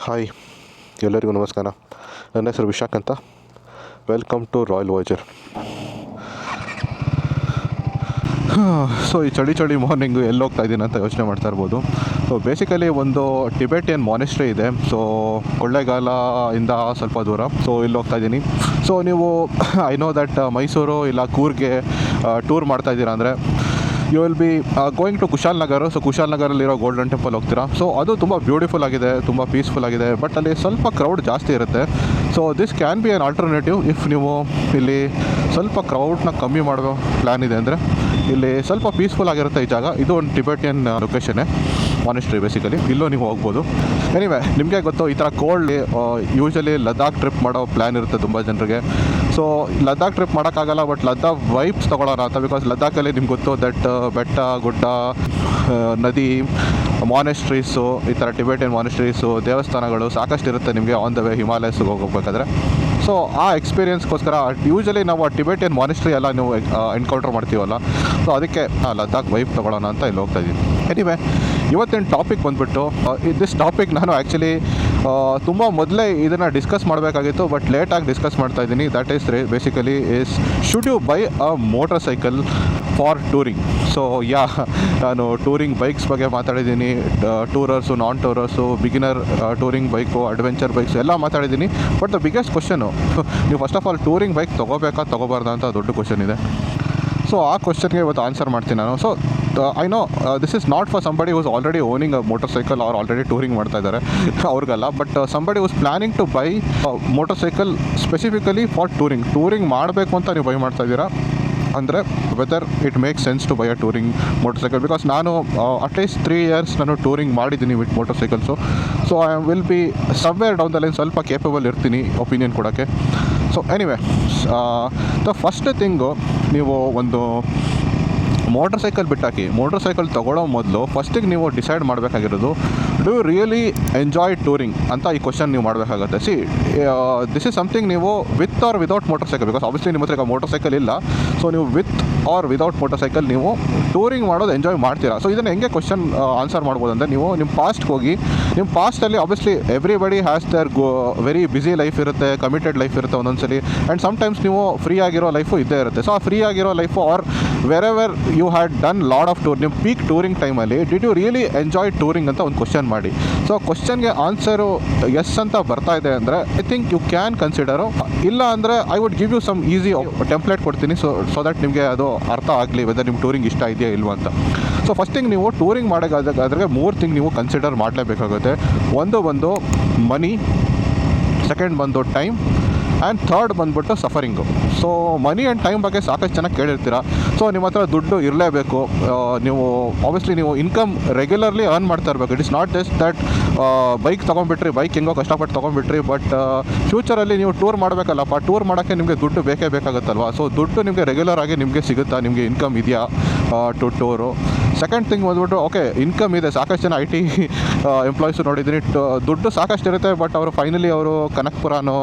Hi, ಎಲ್ಲರಿಗೂ ನಮಸ್ಕಾರ. ನನ್ನ ಹೆಸರು ವಿಶಾಖ್ ಅಂತ. Welcome to Royal Voyager. So ಈ ಚಳಿ ಮಾರ್ನಿಂಗು ಎಲ್ಲಿ ಹೋಗ್ತಾ ಇದ್ದೀನಿ ಅಂತ ಯೋಚನೆ ಮಾಡ್ತಾ ಇರ್ಬೋದು. ಸೊ ಬೇಸಿಕಲಿ ಒಂದು ಟಿಬೆಟಿಯನ್ ಮಾನೆಸ್ಟ್ರಿ ಇದೆ. ಸೊ ಕೊಳ್ಳೇಗಾಲ ಇಂದ ಸ್ವಲ್ಪ ದೂರ. ಸೊ ಇಲ್ಲಿ ಹೋಗ್ತಾ ಇದ್ದೀನಿ. ಸೊ ನೀವು ಐ ನೋ ದಟ್ ಮೈಸೂರು ಇಲ್ಲ ಕೂರ್ಗೆ ಟೂರ್ ಮಾಡ್ತಾ ಇದ್ದೀರಾ ಅಂದರೆ you will be going to Kushalnagar. So ಕುಶಾಲನಗರಲ್ಲಿರೋ ಗೋಲ್ಡನ್ ಟೆಂಪಲ್ ಹೋಗ್ತೀರಾ. ಸೊ ಅದು ತುಂಬ ಬ್ಯೂಟಿಫುಲ್ ಆಗಿದೆ, ತುಂಬ ಪೀಸ್ಫುಲ್ ಆಗಿದೆ, ಬಟ್ ಅಲ್ಲಿ ಸ್ವಲ್ಪ ಕ್ರೌಡ್ ಜಾಸ್ತಿ ಇರುತ್ತೆ. So this can be on alternative if ನೀವು ಇಲ್ಲಿ ಸ್ವಲ್ಪ ಕ್ರೌಡ್ನ ಕಮ್ಮಿ ಮಾಡೋ ಪ್ಲ್ಯಾನ್ ಇದೆ ಅಂದರೆ. ಇಲ್ಲಿ ಸ್ವಲ್ಪ ಪೀಸ್ಫುಲ್ ಆಗಿರುತ್ತೆ ಈ ಜಾಗ. ಇದು ಒಂದು ಟಿಬೆಟಿಯನ್ ಲೊಕೇಶನ್ನೇ, ಮಾನೆಸ್ಟ್ರಿ ಬೇಸಿಕಲಿ. ಇಲ್ಲೂ ನೀವು ಹೋಗ್ಬೋದು. ಎನಿವೆ, ನಿಮಗೆ ಗೊತ್ತು ಈ ಥರ ಕೋಲ್ಡ್ ಯೂಶಲಿ ಲದ್ದಾಖ್ ಟ್ರಿಪ್ ಮಾಡೋ ಪ್ಲ್ಯಾನ್ ಇರುತ್ತೆ ತುಂಬ ಜನರಿಗೆ. ಸೊ ಲದ್ದಾಖ್ ಟ್ರಿಪ್ ಮಾಡೋಕ್ಕಾಗಲ್ಲ, ಬಟ್ ಲದ್ದಾಖ್ ವೈಬ್ಸ್ ತೊಗೊಳ್ಳೋಣ ಅಂತ. ಬಿಕಾಸ್ ಲದ್ದಾಖಲ್ಲಿ ನಿಮ್ಗೆ ಗೊತ್ತು ದಟ್ ಬೆಟ್ಟ ಗುಡ್ಡ, ನದಿ, ಮಾನೆಸ್ಟ್ರೀಸು, ಈ ಥರ ಟಿಬೆಟಿಯನ್ ಮಾನೆಸ್ಟ್ರೀಸು, ದೇವಸ್ಥಾನಗಳು ಸಾಕಷ್ಟು ಇರುತ್ತೆ ನಿಮಗೆ ಆನ್ ದ ವೇ ಹಿಮಾಲಯಸ್ಗೆ ಹೋಗಬೇಕಾದ್ರೆ. ಸೊ ಆ ಎಕ್ಸ್ಪೀರಿಯನ್ಸ್ಗೋಸ್ಕರ ಯೂಶಲಿ ನಾವು ಆ ಟಿಬೆಟಿಯನ್ ಮಾನೆಸ್ಟ್ರಿ ಎಲ್ಲ ನೀವು ಎನ್ಕೌಂಟರ್ ಮಾಡ್ತೀವಲ್ಲ, ಸೊ ಅದಕ್ಕೆ ಲದ್ದಾಖ್ ವೈಬ್ ತೊಗೊಳ್ಳೋಣ ಅಂತ ಇಲ್ಲಿ ಹೋಗ್ತಾ ಇದ್ದೀನಿ. ಎನಿವೆ, ಇವತ್ತಿನ ಟಾಪಿಕ್ ಬಂದುಬಿಟ್ಟು ದಿಸ್ ಟಾಪಿಕ್ ನಾನು ಆ್ಯಕ್ಚುಲಿ ತುಂಬ ಮೊದಲೇ ಇದನ್ನು ಡಿಸ್ಕಸ್ ಮಾಡಬೇಕಾಗಿತ್ತು, ಬಟ್ ಲೇಟಾಗಿ ಡಿಸ್ಕಸ್ ಮಾಡ್ತಾ ಇದ್ದೀನಿ. That is basically is should you buy a motor cycle for touring. So ನಾನು ಟೂರಿಂಗ್ ಬೈಕ್ಸ್ ಬಗ್ಗೆ ಮಾತಾಡಿದ್ದೀನಿ, tourers, non tourers, beginner touring bike, adventure bikes ಎಲ್ಲ ಮಾತಾಡಿದ್ದೀನಿ. ಬಟ್ ದ ಬಿಗ್ಗೆಸ್ಟ್ ಕ್ವಶನು, ನೀವು first of all touring bike ತೊಗೋಬಾರ್ದಾ ಅಂತ ದೊಡ್ಡ question ಇದೆ. ಸೊ ಆ ಕ್ವಶನ್ಗೆ ಇವತ್ತು ಆನ್ಸರ್ ಮಾಡ್ತೀನಿ ನಾನು. So I know this is not for somebody who's already owning a motor cycle or already touring ಮಾಡ್ತಾ ಇದ್ದಾರೆ ಅವ್ರಿಗಲ್ಲ. But somebody who's planning to buy motorcycle specifically for touring ಮಾಡಬೇಕು ಅಂತ ನೀವು ಬೈ ಮಾಡ್ತಾ ಇದ್ದೀರಾ ಅಂದರೆ whether it make sense to buy a touring motorcycle. Because ನಾನು ಅಟ್ಲೀಸ್ಟ್ 3 years ನಾನು ಟೂರಿಂಗ್ ಮಾಡಿದ್ದೀನಿ with motorcycles. So I will be somewhere down the line ಸ್ವಲ್ಪ ಕೇಪಬಲ್ ಇರ್ತೀನಿ ಒಪಿನಿಯನ್ ಕೊಡೋಕ್ಕೆ. So anyway, the first thing, ನೀವು ಒಂದು motorcycle ಬಿಟ್ಟಾಕಿ. Motorcycle ತೊಗೊಳ್ಳೋ ಮೊದಲು ಫಸ್ಟಿಗೆ ನೀವು ಡಿಸೈಡ್ ಮಾಡಬೇಕಾಗಿರೋದು, do you really enjoy touring ಅಂತ ಈ ಕ್ವಶನ್ ನೀವು ಮಾಡಬೇಕಾಗತ್ತೆ. ದಿಸ್ ಇಸ್ ಸಮಥಿಂಗ್ ನೀವು with or without motorcycle, because obviously ನಿಮ್ಮ ಹತ್ರ ಮೋಟರ್ ಸೈಕಲ್ ಇಲ್ಲ. ಸೊ ನೀವು with or without motorcycle ನೀವು ಟೂರಿಂಗ್ ಮಾಡೋದು ಎಂಜಾಯ್ ಮಾಡ್ತೀರಾ. ಸೊ ಇದನ್ನು ಹೆಂಗೆ ಕ್ವಶನ್ ಆನ್ಸರ್ ಮಾಡ್ಬೋದು ಅಂದರೆ, ನೀವು ನಿಮ್ಮ ಪಾಸ್ಟ್ಗೆ ಹೋಗಿ, ನಿಮ್ಮ ಪಾಸ್ಟಲ್ಲಿ obviously everybody has their very busy life ಇರುತ್ತೆ, ಕಮಿಟೆಡ್ ಲೈಫ್ ಇರುತ್ತೆ ಒಂದೊಂದ್ಸಲಿ. ಆ್ಯಂಡ್ ಸಮ್ಟೈಮ್ಸ್ ನೀವು ಫ್ರೀ ಆಗಿರೋ ಲೈಫು ಇದ್ದೇ ಇರುತ್ತೆ. ಸೊ ಆ ಫ್ರೀ ಆಗಿರೋ life or wherever you had done lot of tour, ನಿಮ್ಮ ಪೀಕ್ ಟೂರಿಂಗ್ ಟೈಮಲ್ಲಿ did you really enjoy touring ಅಂತ ಒಂದು ಕ್ವಶನ್ ಮಾಡಿ. ಸೊ ಕ್ವಶನ್ಗೆ ಆನ್ಸರು ಎಸ್ ಅಂತ ಬರ್ತಾ ಇದೆ ಅಂದರೆ I think you can consider. ಇಲ್ಲ ಅಂದರೆ I would give you some easy template ಕೊಡ್ತೀನಿ. ಸೊ ದಟ್ ನಿಮಗೆ ಅದು ಅರ್ಥ ಆಗಲಿ ವೆದರ್ ನಿಮ್ಮ ಟೂರಿಂಗ್ ಇಷ್ಟ ಇದೆಯಾ ಇಲ್ವಾ ಅಂತ. ಸೊ ಫಸ್ಟ್ ಥಿಂಗ್, ನೀವು ಟೂರಿಂಗ್ ಮಾಡೋಕ್ಕಾದ್ರೆ 3 ಥಿಂಗ್ ನೀವು ಕನ್ಸಿಡರ್ ಮಾಡಲೇಬೇಕಾಗುತ್ತೆ. ಒಂದು ಬಂದು ಮನಿ, ಸೆಕೆಂಡ್ ಬಂದು ಟೈಮ್, ಆ್ಯಂಡ್ ಥರ್ಡ್ ಬಂದುಬಿಟ್ಟು ಸಫರಿಂಗು. ಸೊ ಮನಿ ಆ್ಯಂಡ್ ಟೈಮ್ ಬಗ್ಗೆ ಸಾಕಷ್ಟು ಚೆನ್ನಾಗಿ ಕೇಳಿರ್ತೀರ. ಸೊ ನಿಮ್ಮ ಹತ್ರ ದುಡ್ಡು ಇರಲೇಬೇಕು. ನೀವು ಆಬ್ವಿಯಸ್ಲಿ ನೀವು ಇನ್ಕಮ್ ರೆಗ್ಯುಲರ್ಲಿ ಅರ್ನ್ ಮಾಡ್ತಾ ಇರಬೇಕು. It is not just that bike ತೊಗೊಂಡ್ಬಿಟ್ರಿ, ಬೈಕ್ ಹೆಂಗೋ ಕಷ್ಟಪಟ್ಟು ತೊಗೊಂಡ್ಬಿಟ್ರಿ, ಬಟ್ ಫ್ಯೂಚರಲ್ಲಿ ನೀವು ಟೂರ್ ಮಾಡಬೇಕಲ್ಲಪ್ಪ. ಟೂರ್ ಮಾಡೋಕ್ಕೆ ನಿಮಗೆ ದುಡ್ಡು ಬೇಕೇ ಬೇಕಾಗುತ್ತಲ್ವ. ಸೊ ದುಡ್ಡು ನಿಮಗೆ ರೆಗ್ಯುಲರ್ ಆಗಿ ನಿಮಗೆ ಸಿಗುತ್ತಾ, ನಿಮಗೆ ಇನ್ಕಮ್ ಇದೆಯಾ ಟೂರು. ಸೆಕೆಂಡ್ ಥಿಂಗ್ ಬಂದುಬಿಟ್ಟು, ಓಕೆ ಇನ್ಕಮ್ ಇದೆ, ಸಾಕಷ್ಟು ಜನ IT ಎಂಪ್ಲಾಯೀಸು ನೋಡಿದ್ದೀನಿ, ದುಡ್ಡು ಸಾಕಷ್ಟು ಇರುತ್ತೆ, ಬಟ್ ಅವರು ಫೈನಲಿ ಅವರು ಕನಕಪುರನೋ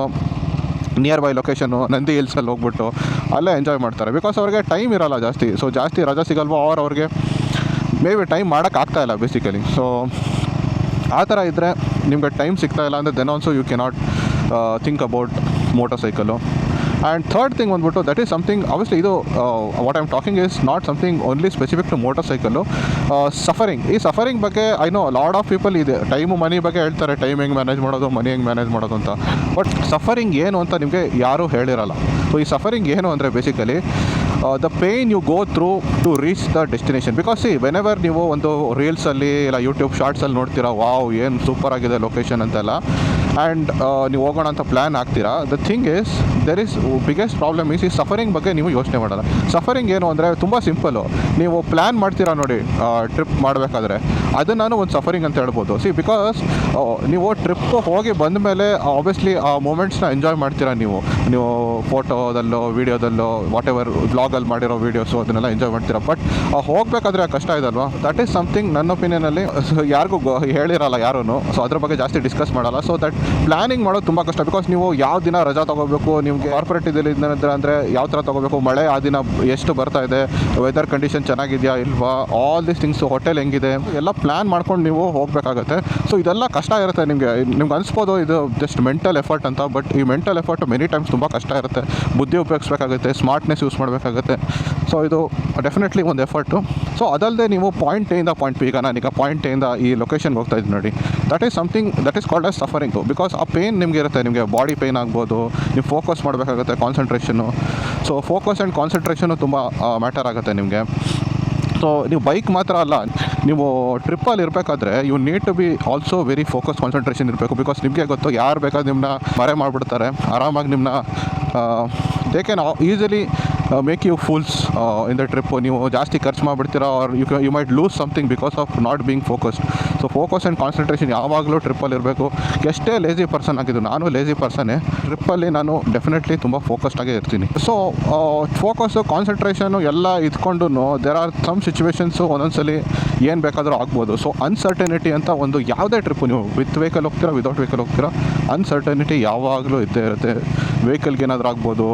ನಿಯರ್ ಬೈ ಲೊಕೇಶನ್ನು ನಂದಿ ಹಿಲ್ಸಲ್ಲಿ ಹೋಗ್ಬಿಟ್ಟು ಅಲ್ಲೇ ಎಂಜಾಯ್ ಮಾಡ್ತಾರೆ. ಬಿಕಾಸ್ ಅವ್ರಿಗೆ ಟೈಮ್ ಇರೋಲ್ಲ ಜಾಸ್ತಿ. ಸೊ ಜಾಸ್ತಿ ರಜಾ ಸಿಗಲ್ವೋ, ಅವ್ರಿಗೆ ಮೇ ಬಿ ಟೈಮ್ ಮಾಡೋಕ್ಕಾಗ್ತಾಯಿಲ್ಲ ಬೇಸಿಕಲಿ. ಸೊ ಆ ಥರ ಇದ್ದರೆ ನಿಮಗೆ ಟೈಮ್ ಸಿಗ್ತಾಯಿಲ್ಲ ಅಂದರೆ then also you cannot think about motorcycle. And third thing ಬಂದ್ಬಿಟ್ಟು, ದಟ್ ಈಸ್ ಸಮಥಿಂಗ್ ಆಬ್ವಿಯಸ್ಲಿ ಇದು what I am talking is not something only specific to motorcycle. Suffering, ಈ suffering ಬಗ್ಗೆ I know lot of people ಇದೆ. Time money ಬಗ್ಗೆ ಹೇಳ್ತಾರೆ, time ಹೆಂಗೆ manage ಮಾಡೋದು, ಮನಿ ಹೆಂಗೆ ಮ್ಯಾನೇಜ್ ಮಾಡೋದು ಅಂತ. ಬಟ್ ಸಫರಿಂಗ್ ಏನು ಅಂತ ನಿಮಗೆ ಯಾರೂ ಹೇಳಿರಲ್ಲ. ಸೊ ಈ ಸಫರಿಂಗ್ ಏನು ಅಂದರೆ basically the pain you go through to reach the destination. Because whenever ನೀವು ಒಂದು ರೀಲ್ಸಲ್ಲಿ ಇಲ್ಲ ಯೂಟ್ಯೂಬ್ ಶಾರ್ಟ್ಸಲ್ಲಿ ನೋಡ್ತೀರಾ, ವಾವ್ ಏನು ಸೂಪರ್ ಆಗಿದೆ ಲೊಕೇಶನ್ ಅಂತೆಲ್ಲ, ಆ್ಯಂಡ್ ನೀವು ಹೋಗೋಣ ಅಂತ ಪ್ಲ್ಯಾನ್ ಆಗ್ತೀರಾ. The thing is there is biggest problem is ಈ ಸಫರಿಂಗ್ ಬಗ್ಗೆ ನೀವು ಯೋಚನೆ ಮಾಡಲ್ಲ. ಸಫರಿಂಗ್ ಏನು ಅಂದರೆ ತುಂಬ ಸಿಂಪಲ್ಲು. ನೀವು ಪ್ಲ್ಯಾನ್ ಮಾಡ್ತೀರಾ ನೋಡಿ ಟ್ರಿಪ್ ಮಾಡಬೇಕಾದ್ರೆ, ಅದನ್ನು ನಾನು ಒಂದು ಸಫರಿಂಗ್ ಅಂತ ಹೇಳ್ಬೋದು. ಬಿಕಾಸ್ ನೀವು ಟ್ರಿಪ್ ಹೋಗಿ ಬಂದ ಮೇಲೆ ಆಬ್ವಿಯಸ್ಲಿ ಆ ಮೂಮೆಂಟ್ಸ್ನ ಎಂಜಾಯ್ ಮಾಡ್ತೀರಾ. ನೀವು ಫೋಟೋದಲ್ಲೋ ವೀಡಿಯೋದಲ್ಲೋ ವಾಟ್ ಎವರ್ ವ್ಲಾಗಲ್ಲಿ ಮಾಡಿರೋ ವೀಡಿಯೋಸು ಅದನ್ನೆಲ್ಲ ಎಂಜಾಯ್ ಮಾಡ್ತೀರಾ. ಬಟ್ ಹೋಗಬೇಕಾದ್ರೆ ಕಷ್ಟ ಇದಲ್ವಾ. ದಟ್ ಈಸ್ ಸಮಥಿಂಗ್ ನನ್ನ ಒಪಿನಿಯನಲ್ಲಿ ಯಾರಿಗೂ ಹೇಳಿರಲ್ಲ ಯಾರೂ. ಸೊ ಅದ್ರ ಬಗ್ಗೆ ಜಾಸ್ತಿ ಡಿಸ್ಕಸ್ ಮಾಡಲ್ಲ. ಸೊ ದಟ್ ಪ್ಲ್ಯಾನಿಂಗ್ ಮಾಡೋದು ತುಂಬ ಕಷ್ಟ. ಬಿಕಾಸ್ ನೀವು ಯಾವ ದಿನ ರಜಾ ತೊಗೋಬೇಕು, ನಿಮಗೆ ಕಾರ್ಪೊರೇಟ್ ಇದರಲ್ಲಿ ಅಂದರೆ ಯಾವ ಥರ ತೊಗೋಬೇಕು, ಮಳೆ ಆ ದಿನ ಎಷ್ಟು ಬರ್ತಾ ಇದೆ, ವೆದರ್ ಕಂಡೀಷನ್ ಅಕೊಮಡೇಷನ್ ಚೆನ್ನಾಗಿದೆಯಾ ಇಲ್ವಾ, ಆಲ್ ದೀಸ್ ಥಿಂಗ್ಸು, ಹೋಟೆಲ್ ಹೆಂಗಿದೆ ಎಲ್ಲ ಪ್ಲ್ಯಾನ್ ಮಾಡ್ಕೊಂಡು ನೀವು ಹೋಗಬೇಕಾಗತ್ತೆ. ಸೊ ಇದೆಲ್ಲ ಕಷ್ಟ ಇರುತ್ತೆ. ನಿಮ್ಗೆ ಅನಿಸ್ಬೋದು ಇದು ಜಸ್ಟ್ ಮೆಂಟಲ್ ಎಫರ್ಟ್ ಅಂತ, ಬಟ್ ಈ ಮೆಂಟಲ್ ಎಫರ್ಟ್ ಮೆನಿ ಟೈಮ್ಸ್ ತುಂಬ ಕಷ್ಟ ಇರುತ್ತೆ. ಬುದ್ಧಿ ಉಪಯೋಗಿಸ್ಬೇಕಾಗುತ್ತೆ, ಸ್ಮಾರ್ಟ್ನೆಸ್ ಯೂಸ್ ಮಾಡಬೇಕಾಗುತ್ತೆ. ಸೊ ಇದು ಡೆಫಿನೆಟ್ಲಿ ಒಂದು ಎಫರ್ಟು. ಸೊ ಅದಲ್ಲದೆ ನೀವು ಪಾಯಿಂಟ್ ಎಯಿಂದ ಪಾಯಿಂಟ್ ಬಿ, ಈಗ ನಾನೀಗ ಪಾಯಿಂಟ್ ಎಯಿಂದ ಈ ಲೊಕೇಶನ್ಗೆ ಹೋಗ್ತಾ ಇದ್ದೀನಿ ನೋಡಿ, that is something that is called as suffering. Because ಆ ಪೇನ್ ನಿಮಗೆ ಇರುತ್ತೆ, ನಿಮಗೆ ಬಾಡಿ ಪೇನ್ ಆಗ್ಬೋದು, ನೀವು ಫೋಕಸ್ ಮಾಡಬೇಕಾಗುತ್ತೆ, concentration. So focus and concentration ತುಂಬ ಮ್ಯಾಟರ್ ಆಗುತ್ತೆ ನಿಮಗೆ. ಸೊ ನೀವು ಬೈಕ್ ಮಾತ್ರ ಅಲ್ಲ, ನೀವು ಟ್ರಿಪ್ಪಲ್ಲಿ ಇರಬೇಕಾದ್ರೆ you need to be also very focus, concentration ಇರಬೇಕು. ಬಿಕಾಸ್ ನಿಮಗೆ ಗೊತ್ತು ಯಾರು ಬೇಕಾದ್ರೆ ನಿಮ್ಮನ್ನ ಮರೆ ಮಾಡಿಬಿಡ್ತಾರೆ, ಆರಾಮಾಗಿ ನಿಮ್ಮನ್ನ they can easily make you fools in the trip. ನೀವು ಜಾಸ್ತಿ ಖರ್ಚು ಮಾಡಿಬಿಡ್ತೀರಾ, or you might lose something because of not being focused. So focus and concentration ಯಾವಾಗಲೂ ಟ್ರಿಪ್ಪಲ್ಲಿ ಇರಬೇಕು. ಎಷ್ಟೇ ಲೇಜಿ ಪರ್ಸನ್ ಆಗಿದ್ದು, ನಾನು ಲೇಜಿ ಪರ್ಸನ್ನೇ, ಟ್ರಿಪ್ಪಲ್ಲಿ ನಾನು ಡೆಫಿನೆಟ್ಲಿ ತುಂಬ ಫೋಕಸ್ಡ್ ಆಗೇ ಇರ್ತೀನಿ. ಸೊ ಫೋಕಸ್ಸು, ಕಾನ್ಸಂಟ್ರೇಷನು ಎಲ್ಲ ಇದ್ಕೊಂಡು ದೇರ್ ಆರ್ ಸಮ್ ಸಿಚುವೇಶನ್ಸು ಒಂದೊಂದ್ಸಲಿ ಏನು ಬೇಕಾದರೂ ಆಗ್ಬೋದು. ಸೊ ಅನ್ಸರ್ಟನಿಟಿ ಅಂತ ಒಂದು ಯಾವುದೇ ಟ್ರಿಪ್ಪು, ನೀವು ವಿತ್ ವೆಹಿಕಲ್ ಹೋಗ್ತೀರಾ, ವಿದೌಟ್ ವೆಹಿಕಲ್ ಹೋಗ್ತೀರಾ, ಅನ್ಸರ್ಟನಿಟಿ ಯಾವಾಗಲೂ ಇದ್ದೇ ಇರುತ್ತೆ. ವೆಹಿಕಲ್ಗೆ ಏನಾದರೂ ಆಗ್ಬೋದು,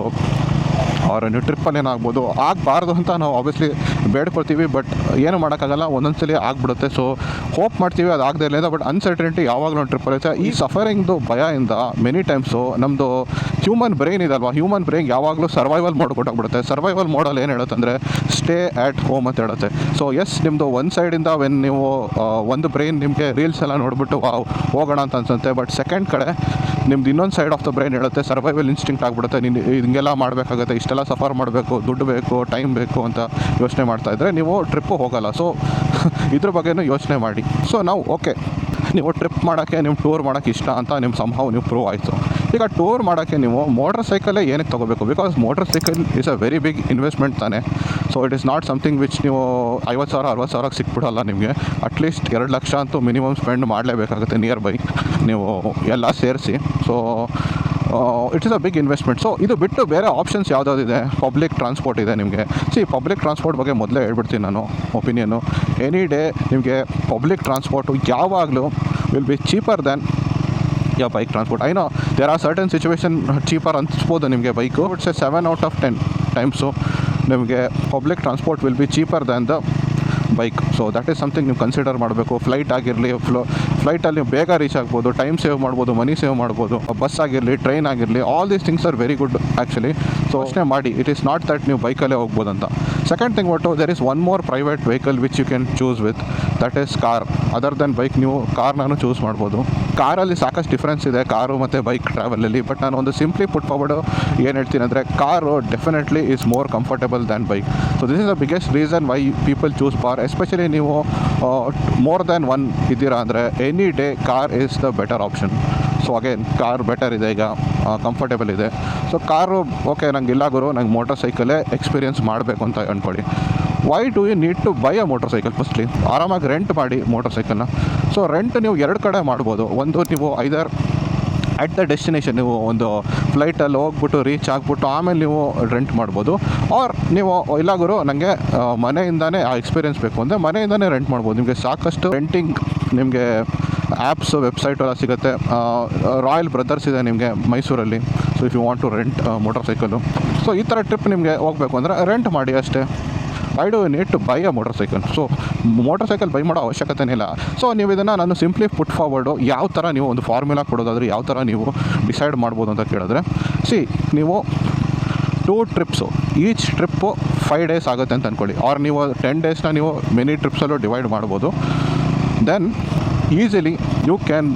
ಅವ್ರ ನೀವು ಟ್ರಿಪ್ಪಲ್ಲಿ ಏನಾಗ್ಬೋದು, ಆಗಬಾರ್ದು ಅಂತ ನಾವು ಆಬ್ವಿಯಸ್ಲಿ ಬೇಡ್ಕೊಳ್ತೀವಿ, ಬಟ್ ಏನು ಮಾಡೋಕ್ಕಾಗಲ್ಲ, ಒಂದೊಂದ್ಸಲಿ ಆಗಿಬಿಡುತ್ತೆ. ಸೊ ಹೋಪ್ ಮಾಡ್ತೀವಿ ಅದು ಆಗದೆ ಇಲ್ಲ, ಬಟ್ ಅನ್ಸರ್ಟನಿಟಿ ಯಾವಾಗಲೂ ಒಂದು ಟ್ರಿಪ್ಪಲ್ಲಿ ಇರುತ್ತೆ. ಈ ಸಫರಿಂಗ್ದು ಭಯದಿಂದ ಮೆನಿ ಟೈಮ್ಸು ನಮ್ಮದು ಹ್ಯೂಮನ್ ಬ್ರೈನ್ ಇದಲ್ವಾ, ಹ್ಯೂಮನ್ ಬ್ರೈನ್ ಯಾವಾಗಲೂ ಸರ್ವೈವಲ್ ಮೋಡ್ ಕೊಟ್ಟಾಗ್ಬಿಡುತ್ತೆ. ಸರ್ವೈವಲ್ ಮೋಡಲ್ಲಿ ಏನು ಹೇಳುತ್ತೆ ಅಂದರೆ ಸ್ಟೇ ಆ್ಯಟ್ ಹೋಮ್ ಅಂತ ಹೇಳುತ್ತೆ. ಸೊ ಎಸ್, ನಿಮ್ಮದು ಒಂದು ಸೈಡಿಂದ ವೆನ್ ನೀವು ಒಂದು ಬ್ರೈನ್ ನಿಮಗೆ ರೀಲ್ಸ್ ಎಲ್ಲ ನೋಡಿಬಿಟ್ಟು ಹೋಗೋಣ ಅಂತ ಅನ್ಸುತ್ತೆ, ಬಟ್ ಸೆಕೆಂಡ್ ಕಡೆ ನಿಮ್ದು ಇನ್ನೊಂದು ಸೈಡ್ ಆಫ್ ದ ಬ್ರೈನ್ ಹೇಳುತ್ತೆ ಸರ್ವೈವಲ್ ಇನ್ಸ್ಟಿಂಕ್ಟ್ ಆಗಿಬಿಡುತ್ತೆ. ನೀನು ಹಿಂಗೆಲ್ಲ ಮಾಡಬೇಕಾಗುತ್ತೆ, ಇಷ್ಟೆಲ್ಲ ಸಫರ್ ಮಾಡಬೇಕು, ದುಡ್ಡು ಬೇಕು, ಟೈಮ್ ಬೇಕು ಅಂತ ಯೋಚನೆ ಮಾಡ್ತಾಯಿದ್ರೆ ನೀವು ಟ್ರಿಪ್ಪು ಹೋಗೋಲ್ಲ. ಸೊ ಇದ್ರ ಬಗ್ಗೆನೂ ಯೋಚನೆ ಮಾಡಿ. ಸೊ ನಾವು ಓಕೆ, ನೀವು ಟ್ರಿಪ್ ಮಾಡೋಕ್ಕೆ, ನಿಮ್ಮ ಟೂರ್ ಮಾಡೋಕ್ಕೆ ಇಷ್ಟ ಅಂತ ನಿಮ್ಮ ಸಂಭವ ನೀವು ಪ್ರೂವ್ ಆಯಿತು. ಈಗ ಟೂರ್ ಮಾಡೋಕ್ಕೆ ನೀವು ಮೋಟ್ರ್ ಸೈಕಲೇ ಏನಕ್ಕೆ ತೊಗೋಬೇಕು? Because motorcycle is a very big investment ತಾನೆ. So it is not something which ನೀವು 50,000 60,000 ಸಿಕ್ಬಿಡಲ್ಲ ನಿಮಗೆ. ಅಟ್ಲೀಸ್ಟ್ 2 ಲಕ್ಷ ಅಂತೂ ಮಿನಿಮಮ್ ಸ್ಪೆಂಡ್ ಮಾಡಲೇಬೇಕಾಗುತ್ತೆ ನಿಯರ್ ಬೈ ನೀವು ಎಲ್ಲ ಸೇರಿಸಿ. So it's is a big investment. So ಇದು ಬಿಟ್ಟು ಬೇರೆ ಆಪ್ಷನ್ಸ್ ಯಾವುದಾದಿದೆ? ಪಬ್ಲಿಕ್ ಟ್ರಾನ್ಸ್ಪೋರ್ಟ್ ಇದೆ ನಿಮಗೆ. ಪಬ್ಲಿಕ್ ಟ್ರಾನ್ಸ್ಪೋರ್ಟ್ ಬಗ್ಗೆ ಮೊದಲೇ ಹೇಳ್ಬಿಡ್ತೀನಿ ನಾನು ಒಪಿನಿಯನ್ನು. ಎನಿ ಡೇ ನಿಮಗೆ ಪಬ್ಲಿಕ್ ಟ್ರಾನ್ಸ್ಪೋರ್ಟು ಯಾವಾಗಲೂ will be cheaper than bike transport. I know there are certain situation cheaper ಅನಿಸ್ಬೋದು ನಿಮಗೆ bike, but 7 out of 10 times ನಿಮಗೆ public transport will be cheaper than the bike. So that is something ನೀವು consider ಮಾಡಬೇಕು. Flight ಆಗಿರಲಿ, ಫ್ಲೈಟಲ್ಲಿ ನೀವು ಬೇಗ reach ಆಗ್ಬೋದು, ಟೈಮ್ ಸೇವ್ ಮಾಡ್ಬೋದು, ಮನಿ ಸೇವ್ ಮಾಡ್ಬೋದು. ಬಸ್ ಆಗಿರಲಿ, ಟ್ರೈನ್ ಆಗಿರಲಿ, all these things are very good actually. So ಯೋಚನೆ ಮಾಡಿ, ಇಟ್ ಈಸ್ ನಾಟ್ ದಟ್ ನೀವು ಬೈಕಲ್ಲೇ ಹೋಗ್ಬೋದು ಅಂತ. ಸೆಕೆಂಡ್ ಥಿಂಗ್ ಒಟ್ಟು there is one more private vehicle which you can choose with, that is car. Other then bike ನೀವು ಕಾರ್ನಾನು choose ಮಾಡ್ಬೋದು. ಕಾರಲ್ಲಿ ಸಾಕಷ್ಟು ಡಿಫ್ರೆನ್ಸ್ ಇದೆ ಕಾರು ಮತ್ತು ಬೈಕ್ ಟ್ರಾವೆಲಲ್ಲಿ, ಬಟ್ ನಾನು ಒಂದು ಸಿಂಪ್ಲಿ ಪುಟ್ ಫಾರ್ವರ್ಡು ಏನು ಹೇಳ್ತೀನಿ ಅಂದರೆ, car definitely is more comfortable than bike. So this is the biggest reason why people choose car. Especially ನೀವು ಮೋರ್ ದ್ಯಾನ್ ಒನ್ ಇದ್ದೀರಾ ಅಂದರೆ any day car is the better option. So again car better ಇದೆ, ಈಗ comfortable ಇದೆ. So car okay, ನಂಗೆ ಇಲ್ಲ ಗುರು, ನಂಗೆ motor ಸೈಕಲೇ experience ಮಾಡಬೇಕು ಅಂತ ಅಂದ್ಕೊಳ್ಳಿ. Why do you need to buy a motor cycle? Firstly ಆರಾಮಾಗಿ ರೆಂಟ್ ಮಾಡಿ ಮೋಟರ್ ಸೈಕಲ್ನ. ಸೊ ರೆಂಟ್ ನೀವು 2 ಕಡೆ ಮಾಡ್ಬೋದು. ಒಂದು, ನೀವು ಐದರ್ ಅಟ್ ದ ಡೆಸ್ಟಿನೇಷನ್, ನೀವು ಒಂದು ಫ್ಲೈಟಲ್ಲಿ ಹೋಗ್ಬಿಟ್ಟು ರೀಚ್ ಆಗಿಬಿಟ್ಟು ಆಮೇಲೆ ನೀವು ರೆಂಟ್ ಮಾಡ್ಬೋದು. ಆರ್ ನೀವು ಇಲ್ಲ ಗುರು, ನನಗೆ ಮನೆಯಿಂದನೇ ಆ ಎಕ್ಸ್ಪೀರಿಯೆನ್ಸ್ ಬೇಕು ಅಂದರೆ ಮನೆಯಿಂದನೇ ರೆಂಟ್ ಮಾಡ್ಬೋದು. ನಿಮಗೆ ಸಾಕಷ್ಟು ರೆಂಟಿಂಗ್ ನಿಮಗೆ ಆ್ಯಪ್ಸು, ವೆಬ್ಸೈಟ್ ಎಲ್ಲ ಸಿಗುತ್ತೆ. ರಾಯಲ್ ಬ್ರದರ್ಸ್ ಇದೆ ನಿಮಗೆ ಮೈಸೂರಲ್ಲಿ. So if you want to rent motorcycle, so ಈ ಥರ ಟ್ರಿಪ್ ನಿಮಗೆ ಹೋಗಬೇಕು ಅಂದರೆ ರೆಂಟ್ ಮಾಡಿ ಅಷ್ಟೇ. I do need to buy a motor cycle. So motorcycle buy ಮಾಡೋ ಅವಶ್ಯಕತೆನೇ ಇಲ್ಲ. ಸೊ ನೀವು ಇದನ್ನು ನಾನು ಸಿಂಪ್ಲಿ ಪುಟ್ ಫಾರ್ವರ್ಡು, ಯಾವ ಥರ ನೀವು ಒಂದು ಫಾರ್ಮುಲಾ ಕೊಡೋದಾದರೆ ಯಾವ ಥರ ನೀವು ಡಿಸೈಡ್ ಮಾಡ್ಬೋದು ಅಂತ ಕೇಳಿದ್ರೆ, ನೀವು 2 ಟ್ರಿಪ್ಸು, ಈಚ್ ಟ್ರಿಪ್ಪು 5 days ಆಗುತ್ತೆ ಅಂತ ಅಂದ್ಕೊಳ್ಳಿ. ಆರ್ ನೀವು 10 daysನ ನೀವು ಮೆನಿ ಟ್ರಿಪ್ಸಲ್ಲೂ ಡಿವೈಡ್ ಮಾಡ್ಬೋದು. Then easily you can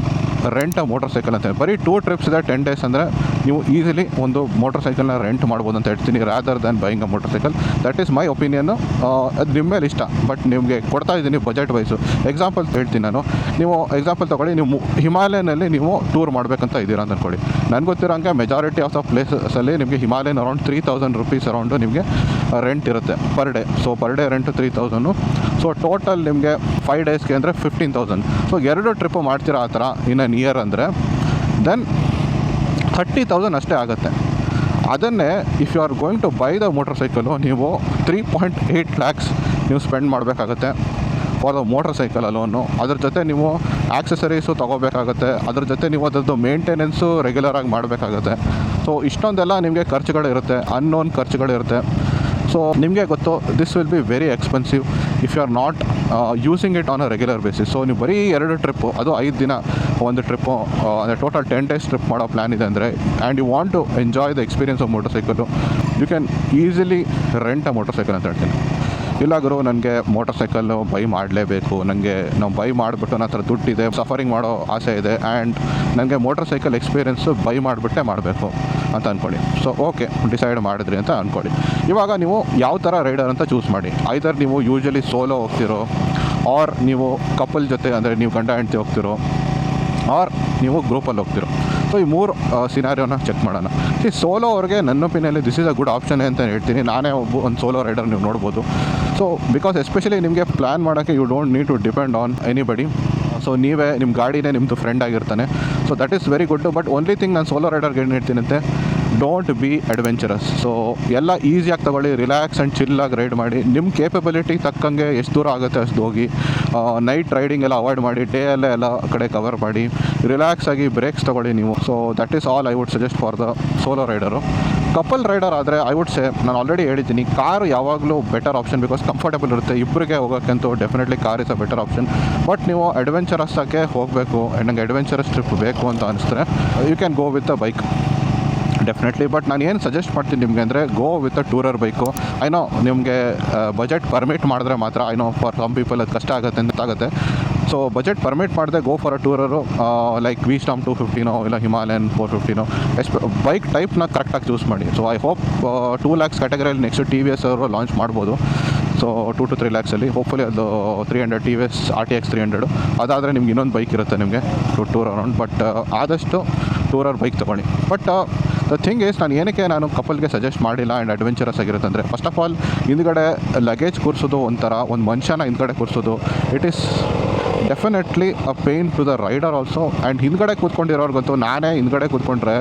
rent a motor cycle ಅಂತ. ಬರೀ 2 trips ಇದೆ 10 days ಅಂದರೆ ನೀವು ಈಸಿಲಿ ಒಂದು ಮೋಟರ್ ಸೈಕಲ್ನ ರೆಂಟ್ ಮಾಡ್ಬೋದು ಅಂತ ಹೇಳ್ತೀನಿ, rather than buying a motor cycle. That is my opinion. ಅದು ನಿಮ್ಮ ಮೇಲೆ ಇಷ್ಟ, ಬಟ್ ನಿಮಗೆ ಕೊಡ್ತಾ ಇದ್ದೀನಿ ಬಜೆಟ್ ವೈಸು. ಎಕ್ಸಾಂಪಲ್ ಹೇಳ್ತೀನಿ ನಾನು. ನೀವು ಎಕ್ಸಾಂಪಲ್ ತೊಗೊಳ್ಳಿ, ನೀವು ಹಿಮಾಲಯನಲ್ಲಿ ನೀವು ಟೂರ್ ಮಾಡಬೇಕಂತ ಇದ್ದೀರಾ ಅಂತ ಅಂದ್ಕೊಳ್ಳಿ. ನನಗೆ ಗೊತ್ತಿರೋಂಗೆ ಮೆಜಾರಿಟಿ ಆಫ್ ದ ಪ್ಲೇಸಸಲ್ಲಿ ನಿಮಗೆ ಹಿಮಾಲಯನ್ ಅರೌಂಡ್ 3,000 rupees ಅರೌಂಡು ನಿಮಗೆ ರೆಂಟ್ ಇರುತ್ತೆ per day. So per day rent 3,000. So total ನಿಮಗೆ 5 daysಗೆ ಅಂದರೆ 15,000. ಸೊ 2 ಟ್ರಿಪ್ಪು ಮಾಡ್ತೀರಾ ಆ ಥರ ಇನ್ ಅನ್ ಇಯರ್ ಅಂದರೆ ದೆನ್ 30,000 ಅಷ್ಟೇ ಆಗುತ್ತೆ. ಅದನ್ನೇ if you are going to buy the motorcycle, ನೀವು 3.8 lakhs ನೀವು ಸ್ಪೆಂಡ್ ಮಾಡಬೇಕಾಗತ್ತೆ for the motorcycle alone. ಅದ್ರ ಜೊತೆ ನೀವು ಆಕ್ಸೆಸರೀಸು ತೊಗೋಬೇಕಾಗತ್ತೆ, ಅದ್ರ ಜೊತೆ ನೀವು ಅದರದ್ದು ಮೇಂಟೆನೆನ್ಸು ರೆಗ್ಯುಲರಾಗಿ ಮಾಡಬೇಕಾಗತ್ತೆ. ಸೊ ಇಷ್ಟೊಂದೆಲ್ಲ ನಿಮಗೆ ಖರ್ಚುಗಳಿರುತ್ತೆ, ಅನ್ನೋನ್ ಖರ್ಚುಗಳಿರುತ್ತೆ. ಸೊ ನಿಮಗೆ ಗೊತ್ತು this will be very expensive if you are not using it on a regular basis. So ನೀವು ಬರೀ 2 ಟ್ರಿಪ್ಪು, ಅದು 5 ದಿನ ಒಂದು ಟ್ರಿಪ್ಪು, ಅಂದರೆ ಟೋಟಲ್ 10 days ಟ್ರಿಪ್ ಮಾಡೋ ಪ್ಲ್ಯಾನ್ ಇದೆ ಅಂದರೆ, and you want to enjoy the experience of motorcycle, you can easily rent a motor cycle ಅಂತ ಹೇಳ್ತೀನಿ. ಇಲ್ಲ ಗುರು ನನಗೆ ಮೋಟರ್ ಸೈಕಲ್ಲು ಬೈ ಮಾಡಲೇಬೇಕು, ನನಗೆ ನಾವು ಬೈ ಮಾಡಿಬಿಟ್ಟು ನನ್ನ ಹತ್ರ ದುಡ್ಡಿದೆ, ಸಫರಿಂಗ್ ಮಾಡೋ ಆಸೆ ಇದೆ, ಆ್ಯಂಡ್ ನನಗೆ ಮೋಟರ್ ಸೈಕಲ್ ಎಕ್ಸ್ಪೀರಿಯೆನ್ಸು ಬೈ ಮಾಡಿಬಿಟ್ಟೆ ಮಾಡಬೇಕು ಅಂತ ಅಂದ್ಕೊಳ್ಳಿ. ಸೊ ಓಕೆ, ಡಿಸೈಡ್ ಮಾಡಿದ್ರಿ ಅಂತ ಅಂದ್ಕೊಳ್ಳಿ. ಇವಾಗ ನೀವು ಯಾವ ಥರ ರೈಡರ್ ಅಂತ ಚೂಸ್ ಮಾಡಿ. ಐದರ್ ನೀವು ಯೂಶ್ವಲಿ ಸೋಲೋ ಹೋಗ್ತಿರೋ, ಆರ್ ನೀವು ಕಪಲ್ ಜೊತೆ ಅಂದರೆ ನೀವು ಗಂಡ ಹೆಂಡ್ತಿ ಹೋಗ್ತಿರೋ, ಆರ್ ನೀವು ಗ್ರೂಪಲ್ಲಿ ಹೋಗ್ತಿರೋ. ಸೊ ಈ 3 ಸಿನಾರಿಯೋನ ಚೆಕ್ ಮಾಡೋಣ. ಈ ಸೋಲೋ ಅವ್ರಿಗೆ ನನ್ನ ಒಪಿನಿಯಲ್ಲಿ this is a good option ಅಂತ ಹೇಳ್ತೀನಿ. ನಾನೇ ಒಂದು ಸೋಲೋ ರೈಡರ್ ನೀವು ನೋಡ್ಬೋದು. ಸೊ ಬಿಕಾಸ್ ಎಸ್ಪೆಷಲಿ ನಿಮಗೆ ಪ್ಲ್ಯಾನ್ ಮಾಡೋಕ್ಕೆ you don't need to depend on anybody. So ನೀವೇ ನಿಮ್ಮ ಗಾಡಿನೇ ನಿಮ್ಮದು ಫ್ರೆಂಡ್ ಆಗಿರ್ತಾನೆ. So that is very good. But only thing ನಾನು ಸೋಲೋ ರೈಡರ್ಗೆ ಏನು ಹೇಳ್ತೀನಂತೆ, ಡೋಂಟ್ ಬಿ ಅಡ್ವೆಂಚರಸ್. ಸೊ ಎಲ್ಲ ಈಸಿಯಾಗಿ ತೊಗೊಳ್ಳಿ, ರಿಲ್ಯಾಕ್ಸ್ ಆ್ಯಂಡ್ ಚಿಲ್ಲಾಗಿ ರೈಡ್ ಮಾಡಿ. ನಿಮ್ಮ ಕೇಪಬಿಲಿಟಿ ತಕ್ಕಂಗೆ ಎಷ್ಟು ದೂರ ಆಗುತ್ತೆ ಅಷ್ಟು ಹೋಗಿ. ನೈಟ್ ರೈಡಿಂಗ್ ಎಲ್ಲ ಅವಾಯ್ಡ್ ಮಾಡಿ, ಡೇ ಅಲ್ಲೇ ಎಲ್ಲ ಕಡೆ ಕವರ್ ಮಾಡಿ, ರಿಲ್ಯಾಕ್ಸ್ ಆಗಿ ಬ್ರೇಕ್ಸ್ ತೊಗೊಳ್ಳಿ ನೀವು. So that is all I would suggest for the solo rider. Couple rider ಆದರೆ ಐ ವುಡ್ ಸೇ, ನಾನು ಆಲ್ರೆಡಿ ಹೇಳಿದ್ದೀನಿ, ಕಾರು ಯಾವಾಗಲೂ ಬೆಟರ್ ಆಪ್ಷನ್ ಬಿಕಾಸ್ ಕಂಫರ್ಟಬಲ್ ಇರುತ್ತೆ. ಇಬ್ಬರಿಗೆ ಹೋಗೋಕ್ಕಂತೂ definitely car is a better option. But ನೀವು ಅಡ್ವೆಂಚರಸ್ ಆಗಿ ಹೋಗಬೇಕು, ನನಗೆ ಅಡ್ವೆಂಚರಸ್ ಟ್ರಿಪ್ ಬೇಕು ಅಂತ ಅನಿಸಿದ್ರೆ you can go with a bike definitely. But ನಾನು ಏನು ಸಜೆಸ್ಟ್ ಮಾಡ್ತೀನಿ ನಿಮಗೆ ಅಂದರೆ, go with a tourer bike. I know ನಿಮಗೆ ಬಜೆಟ್ ಪರ್ಮಿಟ್ ಮಾಡಿದ್ರೆ ಮಾತ್ರ, I know for some people ಅದು ಕಷ್ಟ ಆಗುತ್ತೆ ಅಂತಾಗುತ್ತೆ. ಸೊ ಬಜೆಟ್ ಪರ್ಮಿಟ್ ಮಾಡಿದೆ ಗೋ ಫಾರ್ ಅ ಟೂರರು, ಲೈಕ್ ವಿಸ್ಟಾಮ್ 250 ಇಲ್ಲ ಹಿಮಾಲಯನ್ 450 ಬೈಕ್ ಟೈಪ್ನ ಕರೆಕ್ಟಾಗಿ ಚೂಸ್ ಮಾಡಿ. ಸೊ ಐ ಹೋಪ್ 2 lakhs ಕ್ಯಾಟಗರಿಯಲ್ಲಿ ನೆಕ್ಸ್ಟ್ TVS ಅವರು ಲಾಂಚ್ ಮಾಡ್ಬೋದು. ಸೊ 2 to 3 lakhsಲ್ಲಿ ಹೋಪ್ಫುಲಿ ಅದು 300 TVS RTX 300. ಅದಾದರೆ ನಿಮ್ಗೆ ಇನ್ನೊಂದು ಬೈಕ್ ಇರುತ್ತೆ ನಿಮಗೆ ಟೂರ್ ಅರೌಂಡ್. ಬಟ್ ಆದಷ್ಟು ಟೂರರ್ ಬೈಕ್ ತೊಗೊಳ್ಳಿ. ಬಟ್ ದ ಥಿಂಗ್ ಈಸ್, ನಾನು ಏನಕ್ಕೆ ನಾನು ಕಪಲ್ಗೆ ಸಜೆಸ್ಟ್ ಮಾಡಿಲ್ಲ ಆ್ಯಂಡ್ ಅಡ್ವೆಂಚರಸ್ ಆಗಿರುತ್ತೆ ಅಂದರೆ, ಫಸ್ಟ್ ಆಫ್ ಆಲ್ ಹಿಂದ್ಗಡೆ ಲಗೇಜ್ ಕೂರಿಸೋದು ಒಂಥರ, ಒಂದು ಮನುಷ್ಯನ ಹಿಂದ್ಗಡೆ ಕೂರಿಸೋದು, it is definitely a pain to the rider also. And ಹಿಂದ್ಗಡೆ ಕೂತ್ಕೊಂಡಿರೋರ್ಗಂತೂ, ನಾನೇ ಹಿಂದ್ಗಡೆ ಕೂತ್ಕೊಂಡ್ರೆ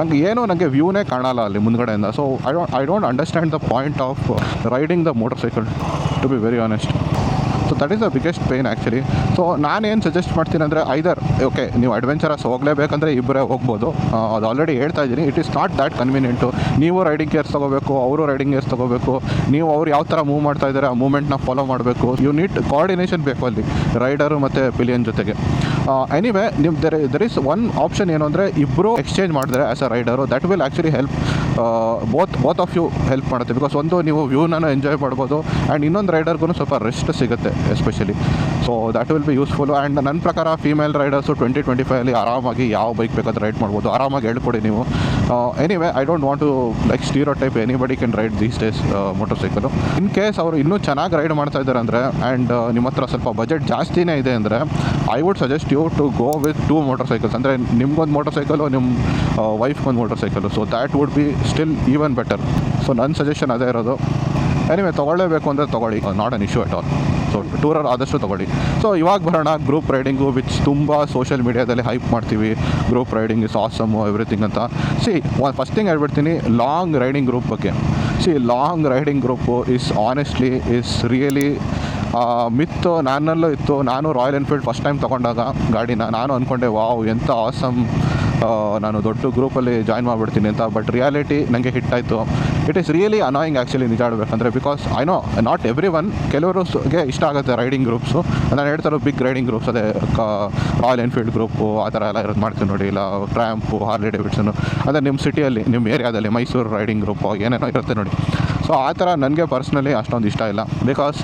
ನನಗೆ ವ್ಯೂನೇ ಕಾಣಲ್ಲ ಅಲ್ಲಿ ಮುಂದ್ಗಡೆಯಿಂದ. So I don't understand the point of riding the motorcycle, to be very honest. So that is the biggest pain actually. So ನಾನೇನು ಸಜೆಸ್ಟ್ ಮಾಡ್ತೀನಿ ಅಂದರೆ, ಐದರ್ ಓಕೆ ನೀವು ಅಡ್ವೆಂಚರಸ್ ಹೋಗಲೇಬೇಕಂದ್ರೆ ಇಬ್ಬರೇ ಹೋಗ್ಬೋದು. ಅದು ಆಲ್ರೆಡಿ ಹೇಳ್ತಾ ಇದ್ದೀನಿ, it is not that convenient. ನೀವು ರೈಡಿಂಗ್ ಗೇರ್ಸ್ ತೊಗೋಬೇಕು, ಅವರು ರೈಡಿಂಗ್ ಗೇರ್ಸ್ ತೊಗೋಬೇಕು, ನೀವು ಅವ್ರು ಯಾವ ಥರ ಮೂವ್ ಮಾಡ್ತಾ ಇದ್ದಾರೆ ಆ ಮೂಮೆಂಟ್ನ ಫಾಲೋ ಮಾಡಬೇಕು. ಯು ನೀಡ್ ಕೋಆರ್ಡಿನೇಷನ್ ಬೇಕು ಅಲ್ಲಿ ರೈಡರು ಮತ್ತು ಪಿಲಿಯನ್ ಜೊತೆಗೆ. ಎನಿವೇ ನಿಮ್ಮ ದರ್ ಈಸ್ ಒನ್ ಆಪ್ಷನ್ ಏನು ಅಂದರೆ, ಇಬ್ಬರು ಎಕ್ಸ್ಚೇಂಜ್ ಮಾಡಿದ್ರೆ as a rider, that will actually help both of you help ಮಾಡುತ್ತೆ. ಬಿಕಾಸ್ ಒಂದು ನೀವು ವ್ಯೂನ ಎಂಜಾಯ್ ಮಾಡ್ಬೋದು, ಆ್ಯಂಡ್ ಇನ್ನೊಂದು ರೈಡರ್ಗೂ ಸ್ವಲ್ಪ ರೆಸ್ಟ್ ಸಿಗುತ್ತೆ especially. So that will be useful. And ನನ್ನ ಪ್ರಕಾರ ಫೀಮೇಲ್ ರೈಡರ್ಸು 2025 ಆರಾಮಾಗಿ ಯಾವ ಬೈಕ್ ಬೇಕಾದ್ರೆ ರೈಡ್ ಮಾಡ್ಬೋದು, ಆರಾಮಾಗಿ ಹೇಳ್ಕೊಡಿ ನೀವು. Anyway I don't want to like stereotype, anybody can ride these days motor cycle. In case ಅವರು ಇನ್ನೂ ಚೆನ್ನಾಗಿ ರೈಡ್ ಮಾಡ್ತಾ ಇದ್ದಾರೆ ಅಂದರೆ, ಆ್ಯಂಡ್ ನಿಮ್ಮ ಹತ್ರ ಸ್ವಲ್ಪ ಬಜೆಟ್ ಜಾಸ್ತಿನೇ ಇದೆ ಅಂದರೆ, I would suggest you to go with 2 motor cycles. ಅಂದರೆ ನಿಮ್ಗೊಂದು ಮೋಟರ್ ಸೈಕಲು, ನಿಮ್ಮ ವೈಫ್ಗೊಂದು motorcycle. So that would be still even better. So ನನ್ನ ಸಜೆಷನ್ ಅದೇ ಇರೋದು. ಎನಿವೇ ತೊಗೊಳ್ಳೇಬೇಕು ಅಂದರೆ ತೊಗೊಳ್ಳಿ, not an issue at all. So tourer ಆದಷ್ಟು ತೊಗೊಳ್ಳಿ. ಸೊ ಇವಾಗ ಬರೋಣ ಗ್ರೂಪ್ ರೈಡಿಂಗು, ವಿಚ್ ತುಂಬ ಸೋಷಿಯಲ್ ಮೀಡಿಯಾದಲ್ಲಿ ಹೈಪ್ ಮಾಡ್ತೀವಿ, group riding is awesome everything ಅಂತ. ಫಸ್ಟ್ ಥಿಂಗ್ ಹೇಳ್ಬಿಡ್ತೀನಿ, ಲಾಂಗ್ ರೈಡಿಂಗ್ ಗ್ರೂಪ್ ಬಗ್ಗೆ. Long riding group honestly is really myth. ನನ್ನಲ್ಲೂ ಇತ್ತು. ನಾನು ರಾಯಲ್ ಎನ್ಫೀಲ್ಡ್ ಫಸ್ಟ್ ಟೈಮ್ ತೊಗೊಂಡಾಗ ಗಾಡಿನ ನಾನು ಅಂದ್ಕೊಂಡೆ, ವಾವ್ ಎಂಥ ಆಸಮ್, ನಾನು ದೊಡ್ಡ ಗ್ರೂಪಲ್ಲಿ ಜಾಯ್ನ್ ಮಾಡಿಬಿಡ್ತೀನಿ ಅಂತ. ಬಟ್ ರಿಯಾಲಿಟಿ ನನಗೆ ಹಿಟ್ ಆಯಿತು. It is really annoying actually ನಿಜ ಆಡಬೇಕಂದ್ರೆ. Because I know not every one, ಕೆಲವರಿಗೆ ಇಷ್ಟ ಆಗುತ್ತೆ ರೈಡಿಂಗ್ ಗ್ರೂಪ್ಸು. ನಾನು ಹೇಳ್ತಾರೋ ಬಿಗ್ ರೈಡಿಂಗ್ ಗ್ರೂಪ್ಸ್, ಅದೇ ರಾಯಲ್ ಎನ್ಫೀಲ್ಡ್ ಗ್ರೂಪು ಆ ಥರ ಎಲ್ಲ ಇರೋದು ಮಾಡ್ತೀನಿ ನೋಡಿ. ಇಲ್ಲ ಟ್ರ್ಯಾಂಪು, ಹಾರ್ಲಿ ಡೇವಿಡ್ಸನ್ನು, ಅದೇ ನಿಮ್ಮ ಸಿಟಿಯಲ್ಲಿ ನಿಮ್ಮ ಏರಿಯಾದಲ್ಲಿ ಮೈಸೂರು ರೈಡಿಂಗ್ ಗ್ರೂಪು ಏನೇನೋ ಇರುತ್ತೆ ನೋಡಿ. ಸೊ ಆ ಥರ ನನಗೆ ಪರ್ಸ್ನಲಿ ಅಷ್ಟೊಂದು ಇಷ್ಟ ಇಲ್ಲ. ಬಿಕಾಸ್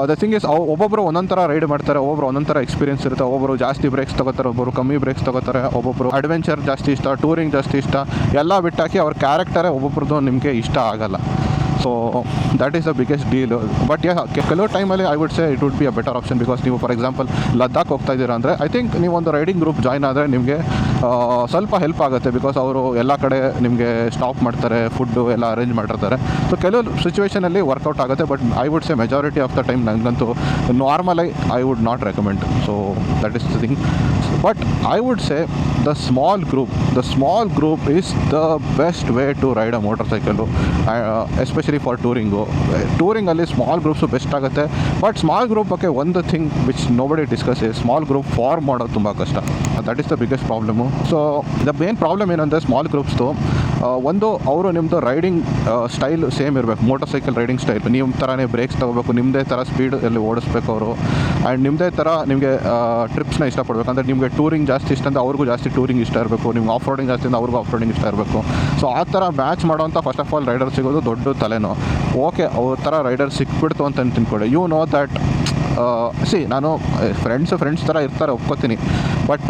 ದ ಥಿಂಗ್ ಇಸ್, ಒಬ್ಬೊಬ್ಬರು ಒಂದೊಂದು ಥರ ರೈಡ್ ಮಾಡ್ತಾರೆ, ಒಬ್ಬೊಬ್ಬರು ಒಂದೊಂದು ಥರ ಎಕ್ಸ್ಪೀರಿಯನ್ಸ್ ಇರುತ್ತೆ. ಒಬ್ಬರು ಜಾಸ್ತಿ ಬ್ರೇಕ್ಸ್ ತೊಗೋತಾರೆ, ಒಬ್ಬರು ಕಮ್ಮಿ ಬ್ರೇಕ್ಸ್ ತೊಗೋತಾರೆ, ಒಬ್ಬೊಬ್ಬರು ಅಡ್ವೆಂಚರ್ ಜಾಸ್ತಿ ಇಷ್ಟ, ಟೂರಿಂಗ್ ಜಾಸ್ತಿ ಇಷ್ಟ. ಎಲ್ಲ ಬಿಟ್ಟಾಕಿ ಅವ್ರ ಕ್ಯಾರೆಕ್ಟರೇ ಒಬ್ಬೊಬ್ರದ್ದು ನಿಮಗೆ ಇಷ್ಟ ಆಗಲ್ಲ. So that is the biggest deal. But ಕೆಲವು ಟೈಮಲ್ಲಿ I would say it would be a better option. Because ನೀವು ಫಾರ್ ಎಕ್ಸಾಂಪಲ್ ಲದ್ದಾಖ್ ಹೋಗ್ತಾ ಇದ್ದೀರಾ ಅಂದರೆ, ಐ ಥಿಂಕ್ ನೀವೊಂದು ರೈಡಿಂಗ್ ಗ್ರೂಪ್ ಜಾಯ್ನ್ ಆದರೆ ನಿಮಗೆ ಸ್ವಲ್ಪ ಹೆಲ್ಪ್ ಆಗುತ್ತೆ. ಬಿಕಾಸ್ ಅವರು ಎಲ್ಲ ಕಡೆ ನಿಮಗೆ ಸ್ಟಾಪ್ ಮಾಡ್ತಾರೆ, ಫುಡ್ಡು ಎಲ್ಲ ಅರೇಂಜ್ ಮಾಡಿರ್ತಾರೆ. ಸೊ ಕೆಲವು ಸಿಚುವೇಷನಲ್ಲಿ ವರ್ಕೌಟ್ ಆಗುತ್ತೆ. But I would say majority of the time ನನಗಂತೂ normally I would not recommend. So that is the thing. But I would say the small group is the best way to ride a motorcycle, especially for touring ಅಲ್ಲಿ small groups best ಆಗುತ್ತೆ. But small group ಬಗ್ಗೆ ಒಂದು thing which nobody discuss is, small group form ಮಾಡೋದು ತುಂಬ ಕಷ್ಟ. That is the biggest problem. So the main problem ಏನಂದರೆ small ಗ್ರೂಪ್ಸ್ದು ಒಂದು ಅವರು ನಿಮ್ಮದು ರೈಡಿಂಗ್ ಸ್ಟೈಲ್ ಸೇಮ್ ಇರಬೇಕು, ಮೋಟರ್ ಸೈಕಲ್ ರೈಡಿಂಗ್ ಸ್ಟೈಲ್ ನಿಮ್ಮ ಥರನೇ ಬ್ರೇಕ್ಸ್ ತೊಗೋಬೇಕು, ನಿಮ್ಮದೇ ಥರ ಸ್ಪೀಡಲ್ಲಿ ಓಡಿಸ್ಬೇಕು ಅವರು. ಆ್ಯಂಡ್ ನಿಮ್ಮದೇ ಥರ ನಿಮಗೆ ಟ್ರಿಪ್ಸ್ನ ಇಷ್ಟಪಡಬೇಕು. ಅಂದರೆ ನಿಮಗೆ ಟೂರಿಂಗ್ ಜಾಸ್ತಿ ಇಷ್ಟ ಅಂತ ಅವ್ರಿಗೂ ಜಾಸ್ತಿ ಟೂರಿಂಗ್ ಇಷ್ಟ ಇರಬೇಕು, ನಿಮ್ಗೆ ಆಫ್ ರೋಡಿಂಗ್ ಜಾಸ್ತಿ ಅಂತ ಅವ್ರಿಗೂ ಆಫ್ ರೋಡಿಂಗ್ ಇಷ್ಟ ಇರಬೇಕು. ಸೊ ಆ ಥರ ಮ್ಯಾಚ್ ಮಾಡೋವಂಥ ಫಸ್ಟ್ ಆಫ್ ಆಲ್ ರೈಡರ್ ಸಿಗೋದು ದೊಡ್ಡ ತಲೆನೋ. ಓಕೆ ಅವ್ರ ಥರ ರೈಡರ್ ಸಿಕ್ಬಿಡ್ತು ಅಂತ ತಿಳ್ಕೊಳ್ಳಿ. ಯು ನೋ ದ್ಯಾಟ್ ನಾನು ಫ್ರೆಂಡ್ಸ್ ಥರ ಇರ್ತಾರೆ ಒಪ್ಕೋತೀನಿ, but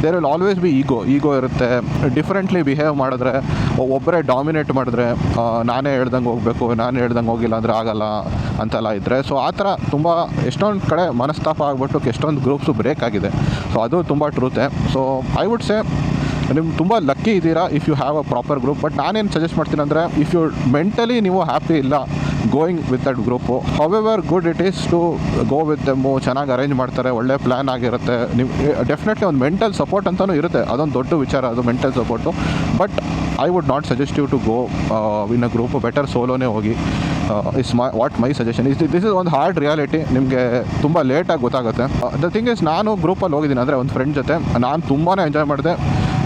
there will always be ego ಇರುತ್ತೆ. ಡಿಫ್ರೆಂಟ್ಲಿ ಬಿಹೇವ್ ಮಾಡಿದ್ರೆ, ಒಬ್ಬರೇ ಡಾಮಿನೇಟ್ ಮಾಡಿದ್ರೆ, ನಾನೇ ಹೇಳ್ದಂಗೆ ಹೋಗಬೇಕು, ನಾನೇ ಹೇಳ್ದಂಗೆ ಹೋಗಿಲ್ಲ ಅಂದರೆ ಆಗಲ್ಲ ಅಂತೆಲ್ಲ ಇದ್ದರೆ, ಸೊ ಆ ಥರ ತುಂಬ ಎಷ್ಟೊಂದು ಕಡೆ ಮನಸ್ತಾಪ ಆಗಿಬಿಟ್ಟು ಎಷ್ಟೊಂದು ಗ್ರೂಪ್ಸು ಬ್ರೇಕ್ ಆಗಿದೆ. ಸೊ ಅದು ತುಂಬ ಟ್ರೂತೆ. ಸೊ ಐ ವುಡ್ ಸೇ ನಿಮ್ಗೆ ತುಂಬ ಲಕ್ಕಿ ಇದ್ದೀರಾ if you have a proper group. But ನಾನೇನು ಸಜೆಸ್ಟ್ ಮಾಡ್ತೀನಿ ಅಂದರೆ, ಇಫ್ ಯು ಮೆಂಟಲಿ ನೀವು ಹ್ಯಾಪಿ ಇಲ್ಲ going with that group, however good it is to go with them. ಚೆನ್ನಾಗಿ ಅರೇಂಜ್ ಮಾಡ್ತಾರೆ, ಒಳ್ಳೆ ಪ್ಲ್ಯಾನ್ ಆಗಿರುತ್ತೆ. ನೀವು ಡೆಫಿನೆಟ್ಲಿ ಒಂದು ಮೆಂಟಲ್ ಸಪೋರ್ಟ್ ಅಂತಲೂ ಇರುತ್ತೆ, ಅದೊಂದು ದೊಡ್ಡ ವಿಚಾರ ಅದು mental support. But I would not suggest you to go in a group. Better ಸೋಲೋನೇ ಹೋಗಿ. Is my suggestion. This is ಒಂದು ಹಾರ್ಡ್ ರಿಯಾಲಿಟಿ, ನಿಮಗೆ ತುಂಬ ಲೇಟಾಗಿ ಗೊತ್ತಾಗುತ್ತೆ. ದ ಥಿಂಗ್ ಇಸ್, ನಾನು ಗ್ರೂಪಲ್ಲಿ ಹೋಗಿದ್ದೀನಿ ಅಂದರೆ ಒಂದು ಫ್ರೆಂಡ್ ಜೊತೆ, ನಾನು ತುಂಬಾ ಎಂಜಾಯ್ ಮಾಡಿದೆ.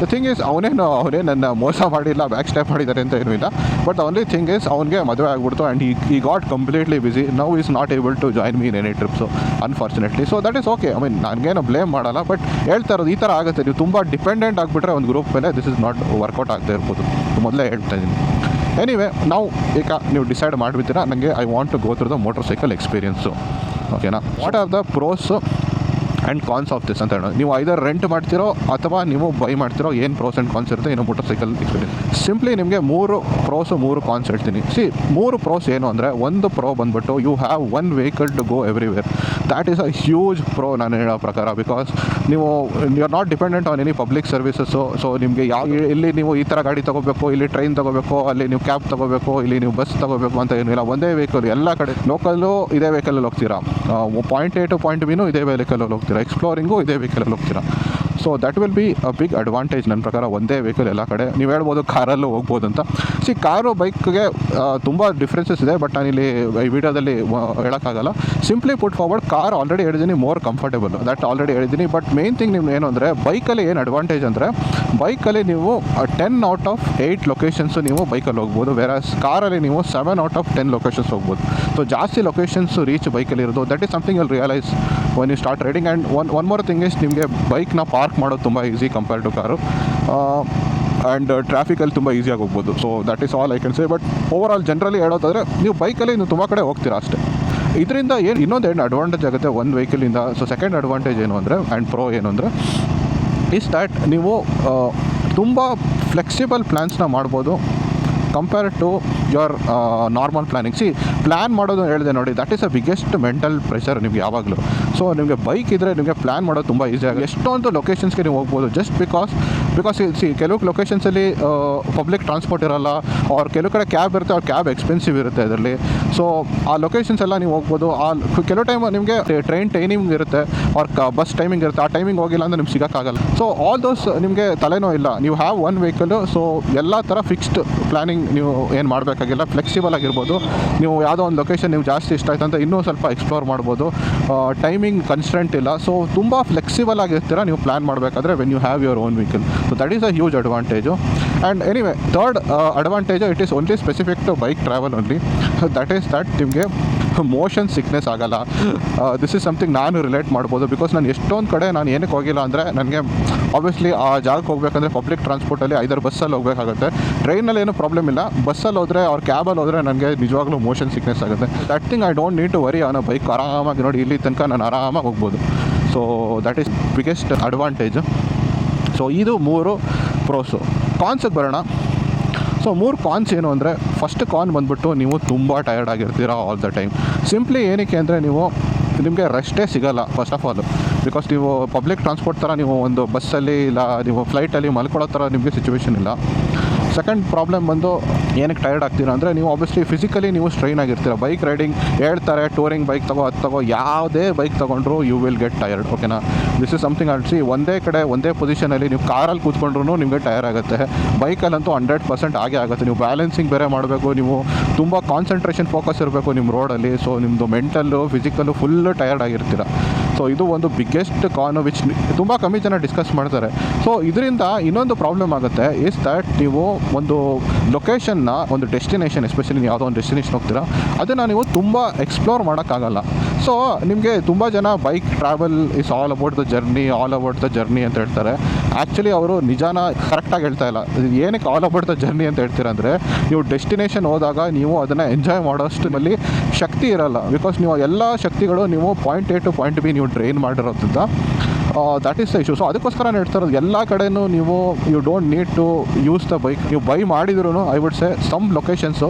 ದ ಥಿಂಗ್ ಈಸ್ ಅವನೇ ನನ್ನ ಮೋಸ ಮಾಡಿಲ್ಲ, ಬ್ಯಾಕ್ ಸ್ಟೆಪ್ ಮಾಡಿದ್ದಾರೆ ಅಂತ ಏನೂ ಇಲ್ಲ. ಬಟ್ ಓನ್ಲಿ ಥಿಂಗ್ ಈಸ್ ಅವನಿಗೆ ಮದುವೆ ಆಗಿಬಿಡ್ತು and he got completely busy. Now is not able to join me in any trips unfortunately. So that is okay. I mean ನನಗೇನು ಬ್ಲೇಮ್ ಮಾಡಲ್ಲ, ಬಟ್ ಹೇಳ್ತಾ ಇರೋದು ಈ ಥರ ಆಗುತ್ತೆ. ನೀವು ತುಂಬ ಡಿಪೆಂಡೆಂಟ್ ಆಗಿಬಿಟ್ರೆ ಒಂದು ಗ್ರೂಪ್ ಮೇಲೆ ದಿಸ್ ಇಸ್ ನಾಟ್ ವರ್ಕೌಟ್ ಆಗದೆ ಇರ್ಬೋದು. ಮೊದಲೇ ಹೇಳ್ತಾ ಇದ್ದೀನಿ. ಎನಿವೆ, ನಾವು ಈಗ ನೀವು ಡಿಸೈಡ್ ಮಾಡಿಬಿಡ್ತೀರಾ ನನಗೆ I want to go through the motorcycle experience, ಓಕೆನಾ. What are the pros and cons of this ಅಂತ ಹೇಳೋದು. ನೀವು ಐದರ್ ರೆಂಟ್ ಮಾಡ್ತಿರೋ ಅಥವಾ ನೀವು ಬೈ ಮಾಡ್ತಿರೋ, ಏನು ಪ್ರೋಸ್ ಆ್ಯಂಡ್ ಕಾನ್ಸ್ ಇರುತ್ತೆ ಇನ್ನು ಮೋಟರ್ ಸೈಕಲ್ ಎಕ್ಸ್ಪೀರಿಯನ್ಸ್. ಸಿಂಪ್ಲಿ ನಿಮಗೆ 3 ಪ್ರೋಸು 3 ಕಾನ್ಸ್ ಹೇಳ್ತೀನಿ. 3 ಪ್ರೋಸ್ ಏನು ಅಂದರೆ, ಒಂದು ಪ್ರೋ ಬಂದುಬಿಟ್ಟು you have one vehicle to go everywhere. That is a huge pro ನಾನು ಹೇಳೋ ಪ್ರಕಾರ. ಬಿಕಾಸ್ ನೀವು are not dependent on any public services. So ನಿಮಗೆ ಇಲ್ಲಿ ನೀವು ಈ ಥರ ಗಾಡಿ ತೊಗೋಬೇಕು, ಇಲ್ಲಿ ಟ್ರೈನ್ ತೊಗೋಬೇಕು, ಅಲ್ಲಿ ನೀವು ಕ್ಯಾಬ್ ತೊಗೋಬೇಕು, ಇಲ್ಲಿ ನೀವು ಬಸ್ ತೊಗೋಬೇಕು ಅಂತ ಏನಿಲ್ಲ. ಒಂದೇ ವೆಹಿಕಲ್ ಎಲ್ಲ ಕಡೆ. ಲೋಕಲ್ಲು ಇದೇ ವೆಹಿಕಲಲ್ಲಿ ಹೋಗ್ತೀರಾ, ಪಾಯಿಂಟ್ ಎ ಟು ಪಾಯಿಂಟ್ ಬಿನೂ ಇದೇ ವೆಹಿಕಲಲ್ಲಿ ಹೋಗ್ತೀರಾ, ಎಕ್ಸ್ಪ್ಲೋರಿಂಗು ಇದೇ ವೆಹಿಕಲಲ್ಲಿ ಹೋಗ್ತೀರಾ. So that will be a big advantage ನನ್ನ ಪ್ರಕಾರ. ಒಂದೇ ವೆಹಿಕಲ್ ಎಲ್ಲ ಕಡೆ. ನೀವು ಹೇಳ್ಬೋದು ಕಾರಲ್ಲೂ ಹೋಗ್ಬೋದು ಅಂತ. ಕಾರು ಬೈಕ್ಗೆ ತುಂಬ ಡಿಫ್ರೆನ್ಸಸ್ ಇದೆ, ಬಟ್ ನಾನಿಲ್ಲಿ ಈ ವಿಡಿಯೋದಲ್ಲಿ ಹೇಳೋಕ್ಕಾಗಲ್ಲ. ಸಿಂಪ್ಲಿ ಪುಟ್ ಫಾರ್ವರ್ಡ್, ಕಾರ್ ಆಲ್ರೆಡಿ ಹೇಳಿದ್ದೀನಿ ಮೋರ್ ಕಂಫರ್ಟೇಬಲ್, ದಟ್ ಆಲ್ರೆಡಿ ಹೇಳಿದ್ದೀನಿ. ಬಟ್ ಮೇನ್ ಥಿಂಗ್ ನೀವು ಏನು ಅಂದರೆ, ಬೈಕಲ್ಲಿ ಏನು ಅಡ್ವಾಂಟೇಜ್ ಅಂದರೆ, ಬೈಕಲ್ಲಿ ನೀವು 10 ಔಟ್ ಆಫ್ 8 ಲೊಕೇಶನ್ಸು ನೀವು ಬೈಕಲ್ಲಿ ಹೋಗ್ಬೋದು. ವೇರಾಸ್ ಕಾರಲ್ಲಿ ನೀವು 7 ಔಟ್ ಆಫ್ 10 ಲೊಕೇಶನ್ಸ್ ಹೋಗ್ಬೋದು. ಸೊ ಜಾಸ್ತಿ ಲೊಕೇಶನ್ಸು ರೀಚ್ ಬೈಕಲ್ಲಿ ಇರೋದು. That is something will realise when you start riding. And one more thing is, ನಿಮಗೆ ಬೈಕ್ನ ಪಾರ್ಕ್ ಮಾಡೋದು ತುಂಬ easy compare to car. And ಟ್ರಾಫಿಕಲ್ಲಿ ತುಂಬ ಈಸಿಯಾಗಿ ಹೋಗ್ಬೋದು. So that is all I can say. But overall generally ಹೇಳೋದಾದರೆ, ನೀವು ಬೈಕಲ್ಲಿ ನೀವು ತುಂಬ ಕಡೆ ಹೋಗ್ತೀರಾ ಅಷ್ಟೇ. ಇದರಿಂದ ಇನ್ನೊಂದು ಅಡ್ವಾಂಟೇಜ್ ಆಗುತ್ತೆ ಒಂದು ವೆಹಿಕಲಿಂದ. ಸೊ ಸೆಕೆಂಡ್ ಅಡ್ವಾಂಟೇಜ್ ಏನು ಅಂದರೆ, ಆ್ಯಂಡ್ ಪ್ರೋ ಏನು ಅಂದರೆ, ಇಸ್ ದ್ಯಾಟ್ ನೀವು ತುಂಬ ಫ್ಲೆಕ್ಸಿಬಲ್ ಪ್ಲ್ಯಾನ್ಸ್ನ ಮಾಡ್ಬೋದು compare to your normal planning. Plan ಮಾಡೋದು ಹೇಳಿದೆ ನೋಡಿ, that is a biggest mental pressure ನಿಮ್ಗೆ ಯಾವಾಗಲೂ. ಸೊ ನಿಮಗೆ ಬೈಕ್ ಇದ್ದರೆ ನಿಮಗೆ ಪ್ಲ್ಯಾನ್ ಮಾಡೋದು ತುಂಬ ಈಸಿ ಆಗುತ್ತೆ. ಎಷ್ಟೊಂದು ಲೊಕೇಶನ್ಸ್ಗೆ ನೀವು ಹೋಗ್ಬೋದು, ಜಸ್ಟ್ ಬಿಕಾಸ್ ಕೆಲವು ಲೊಕೇಶನ್ಸಲ್ಲಿ ಪಬ್ಲಿಕ್ ಟ್ರಾನ್ಸ್ಪೋರ್ಟ್ ಇರೋಲ್ಲ, ಅವ್ರ ಕೆಲವು ಕಡೆ ಕ್ಯಾಬ್ ಇರುತ್ತೆ, ಅವ್ರ ಕ್ಯಾಬ್ ಎಕ್ಸ್ಪೆನ್ಸಿವ್ ಇರುತ್ತೆ ಅದರಲ್ಲಿ. ಸೊ ಆ ಲೊಕೇಶನ್ಸ್ ಎಲ್ಲ ನೀವು ಹೋಗ್ಬೋದು. ಕೆಲವು ಟೈಮ್ ನಿಮಗೆ ಟ್ರೈನ್ ಟೈಮಿಂಗ್ ಇರುತ್ತೆ, ಅವ್ರ ಬಸ್ ಟೈಮಿಂಗ್ ಇರುತ್ತೆ, ಆ ಟೈಮಿಂಗ್ ಹೋಗಿಲ್ಲ ಅಂದರೆ ನಿಮ್ಗೆ ಸಿಗೋಕ್ಕಾಗಲ್ಲ. ಸೊ ಆಲ್ ದೋಸ್ ನಿಮಗೆ ತಲೆನೋ ಇಲ್ಲ. ನೀವು ಹ್ಯಾವ್ ಒನ್ ವೆಹಿಕಲು. ಸೊ ಎಲ್ಲ ಥರ ಫಿಕ್ಸ್ಡ್ ಪ್ಲ್ಯಾನಿಂಗ್ ನೀವು ಏನು ಮಾಡಬೇಕಾಗಿಲ್ಲ, ಫ್ಲೆಕ್ಸಿಬಲ್ ಆಗಿರ್ಬೋದು. ನೀವು ಯಾವುದೋ ಒಂದು ಲೊಕೇಶನ್ ನೀವು ಜಾಸ್ತಿ ಇಷ್ಟ ಆಯ್ತು ಅಂತ ಇನ್ನೂ ಸ್ವಲ್ಪ ಎಕ್ಸ್ಪ್ಲೋರ್ ಮಾಡ್ಬೋದು. ಟೈಮಿಂಗ್ ಕನ್ಸ್ಟೆಂಟ್ ಇಲ್ಲ. ಸೊ ತುಂಬ ಫ್ಲೆಕ್ಸಿಬಲ್ ಆಗಿರ್ತೀರ ನೀವು ಪ್ಲ್ಯಾನ್ ಮಾಡಬೇಕಾದ್ರೆ when you have your own vehicle. So that is a huge advantage. And anyway, third advantage, it is only specific to bike travel only. That is that ನಿಮಗೆ motion sickness ಆಗಲ್ಲ. This is something ನಾನು relate ಮಾಡ್ಬೋದು. Because ನಾನು ಎಷ್ಟೊಂದು ಕಡೆ ನಾನು ಏನಕ್ಕೆ ಹೋಗಿಲ್ಲ ಅಂದರೆ, ನನಗೆ ಆಬ್ವಿಯಸ್ಲಿ ಆ ಜಾಗಕ್ಕೆ ಹೋಗಬೇಕಂದ್ರೆ ಪಬ್ಲಿಕ್ ಟ್ರಾನ್ಸ್ಪೋರ್ಟಲ್ಲಿ ಐದರ್ ಬಸ್ಸಲ್ಲಿ ಹೋಗಬೇಕಾಗುತ್ತೆ. ಟ್ರೈನಲ್ಲಿ ಏನೂ ಪ್ರಾಬ್ಲಮ್ ಇಲ್ಲ. ಬಸ್ಸಲ್ಲಿ ಹೋದರೆ ಅವ್ರ ಕ್ಯಾಬಲ್ಲಿ ಹೋದರೆ ನನಗೆ ನಿಜವಾಗ್ಲೂ ಮೋಷನ್ ಸಿಕ್ನೆಸ್ ಆಗುತ್ತೆ. That thing I don't need to worry on a bike. ಆರಾಮಾಗಿ ನೋಡಿ, ಇಲ್ಲಿ ತನಕ ನಾನು ಆರಾಮಾಗಿ ಹೋಗ್ಬೋದು. So that is biggest advantage. So ಇದು 3 ಪ್ರೋಸು. ಕಾನ್ಸಿಗೆ ಬರೋಣ. ಸೊ 3 ಕಾನ್ಸ್ ಏನು ಅಂದರೆ, ಫಸ್ಟ್ ಕಾನ್ ಬಂದುಬಿಟ್ಟು ನೀವು ತುಂಬ ಟಯರ್ಡ್ ಆಗಿರ್ತೀರ ಆಲ್ ದ ಟೈಮ್. ಸಿಂಪ್ಲಿ ಏನಕ್ಕೆ ಅಂದರೆ, ನಿಮಗೆ ರೆಸ್ಟೇ ಸಿಗೋಲ್ಲ ಫಸ್ಟ್ ಆಫ್ ಆಲ್. ಬಿಕಾಸ್ ನೀವು ಪಬ್ಲಿಕ್ ಟ್ರಾನ್ಸ್ಪೋರ್ಟ್ ಥರ ನೀವು ಒಂದು ಬಸ್ಸಲ್ಲಿ ಇಲ್ಲ ನೀವು ಫ್ಲೈಟಲ್ಲಿ ಮಲ್ಕೊಳ್ಳೋ ಥರ ನಿಮಗೆ ಸಿಚುವೇಶನ್ ಇಲ್ಲ. ಸೆಕೆಂಡ್ ಪ್ರಾಬ್ಲಮ್ ಬಂದು ಏನಕ್ಕೆ ಟಯರ್ಡ್ ಆಗ್ತೀರಾ ಅಂದರೆ, ನೀವು ಆಬ್ವಿಯಸ್ಲಿ ಫಿಸಿಕಲಿ ನೀವು ಸ್ಟ್ರೈನ್ ಆಗಿರ್ತೀರ. ಬೈಕ್ ರೈಡಿಂಗ್ ಹೇಳ್ತಾರೆ, ಟೂರಿಂಗ್ ಬೈಕ್ ತಗೋ ಯಾವುದೇ ಬೈಕ್ ತೊಗೊಂಡ್ರು ಯು ವಿಲ್ ಗೆಟ್ ಟಯರ್ಡ್, ಓಕೆನಾ. This is something also. ಒಂದೇ ಕಡೆ ಒಂದೇ ಪೊಸಿಷನಲ್ಲಿ ನೀವು ಕಾರಲ್ಲಿ ಕೂತ್ಕೊಂಡ್ರೂ ನಿಮಗೆ ಟಯರ್ ಆಗುತ್ತೆ. ಬೈಕಲ್ಲಂತೂ 100% ಆಗೇ ಆಗುತ್ತೆ. ನೀವು ಬ್ಯಾಲೆನ್ಸಿಂಗ್ ಬೇರೆ ಮಾಡಬೇಕು, ನೀವು ತುಂಬ ಕಾನ್ಸಂಟ್ರೇಷನ್ ಫೋಕಸ್ ಇರಬೇಕು ನಿಮ್ಮ ರೋಡಲ್ಲಿ. ಸೊ ನಿಮ್ಮದು ಮೆಂಟಲ್ಲು ಫಿಸಿಕಲ್ಲು ಫುಲ್ಲು ಟಯರ್ಡ್ ಆಗಿರ್ತೀರ. ಸೊ ಸೊ ಇದು ಒಂದು ಬಿಗ್ಗೆಸ್ಟ್ ಕಾನ್ ವಿಚ್ ತುಂಬ ಕಮ್ಮಿ ಜನ ಡಿಸ್ಕಸ್ ಮಾಡ್ತಾರೆ. ಸೊ ಇದರಿಂದ ಇನ್ನೊಂದು ಪ್ರಾಬ್ಲಮ್ ಆಗುತ್ತೆ ಇಸ್ ದ್ಯಾಟ್ ನೀವು ಒಂದು ಲೊಕೇಶನ್ನ, ಒಂದು ಡೆಸ್ಟಿನೇಷನ್, ಎಸ್ಪೆಷಲಿ ನೀವು ಯಾವುದೋ ಒಂದು ಡೆಸ್ಟಿನೇಷನ್ ಹೋಗ್ತೀರಾ, ಅದನ್ನು ನೀವು ತುಂಬ ಎಕ್ಸ್ಪ್ಲೋರ್ ಮಾಡೋಕ್ಕಾಗಲ್ಲ. ಸೊ ನಿಮಗೆ ತುಂಬ ಜನ bike travel is all about the journey ಅಂತ ಹೇಳ್ತಾರೆ. ಆ್ಯಕ್ಚುಲಿ ಅವರು ನಿಜಾನ ಕರೆಕ್ಟಾಗಿ ಹೇಳ್ತಾ ಇಲ್ಲ. ಏನಕ್ಕೆ ಆಲ್ ಅಬೌಟ್ ದ ಜರ್ನಿ ಅಂತ ಹೇಳ್ತೀರಾ ಅಂದರೆ, ನೀವು ಡೆಸ್ಟಿನೇಷನ್ ಹೋದಾಗ ನೀವು ಅದನ್ನು ಎಂಜಾಯ್ ಮಾಡೋಷ್ಟು ನಿಮ್ಮಲ್ಲಿ ಶಕ್ತಿ ಇರಲ್ಲ. ಬಿಕಾಸ್ ನೀವು ಎಲ್ಲ ಶಕ್ತಿಗಳು ನೀವು point A to point B ನೀವು ಡ್ರೈನ್ ಮಾಡಿರೋದ್ರಿಂದ that is the issue. So ಅದಕ್ಕೋಸ್ಕರ ಹೇಳ್ತಾ ಇರೋದು, ಎಲ್ಲ ಕಡೆಯೂ ನೀವು you don't need to use the bike. ನೀವು ಬೈ ಮಾಡಿದ್ರು I would say some locations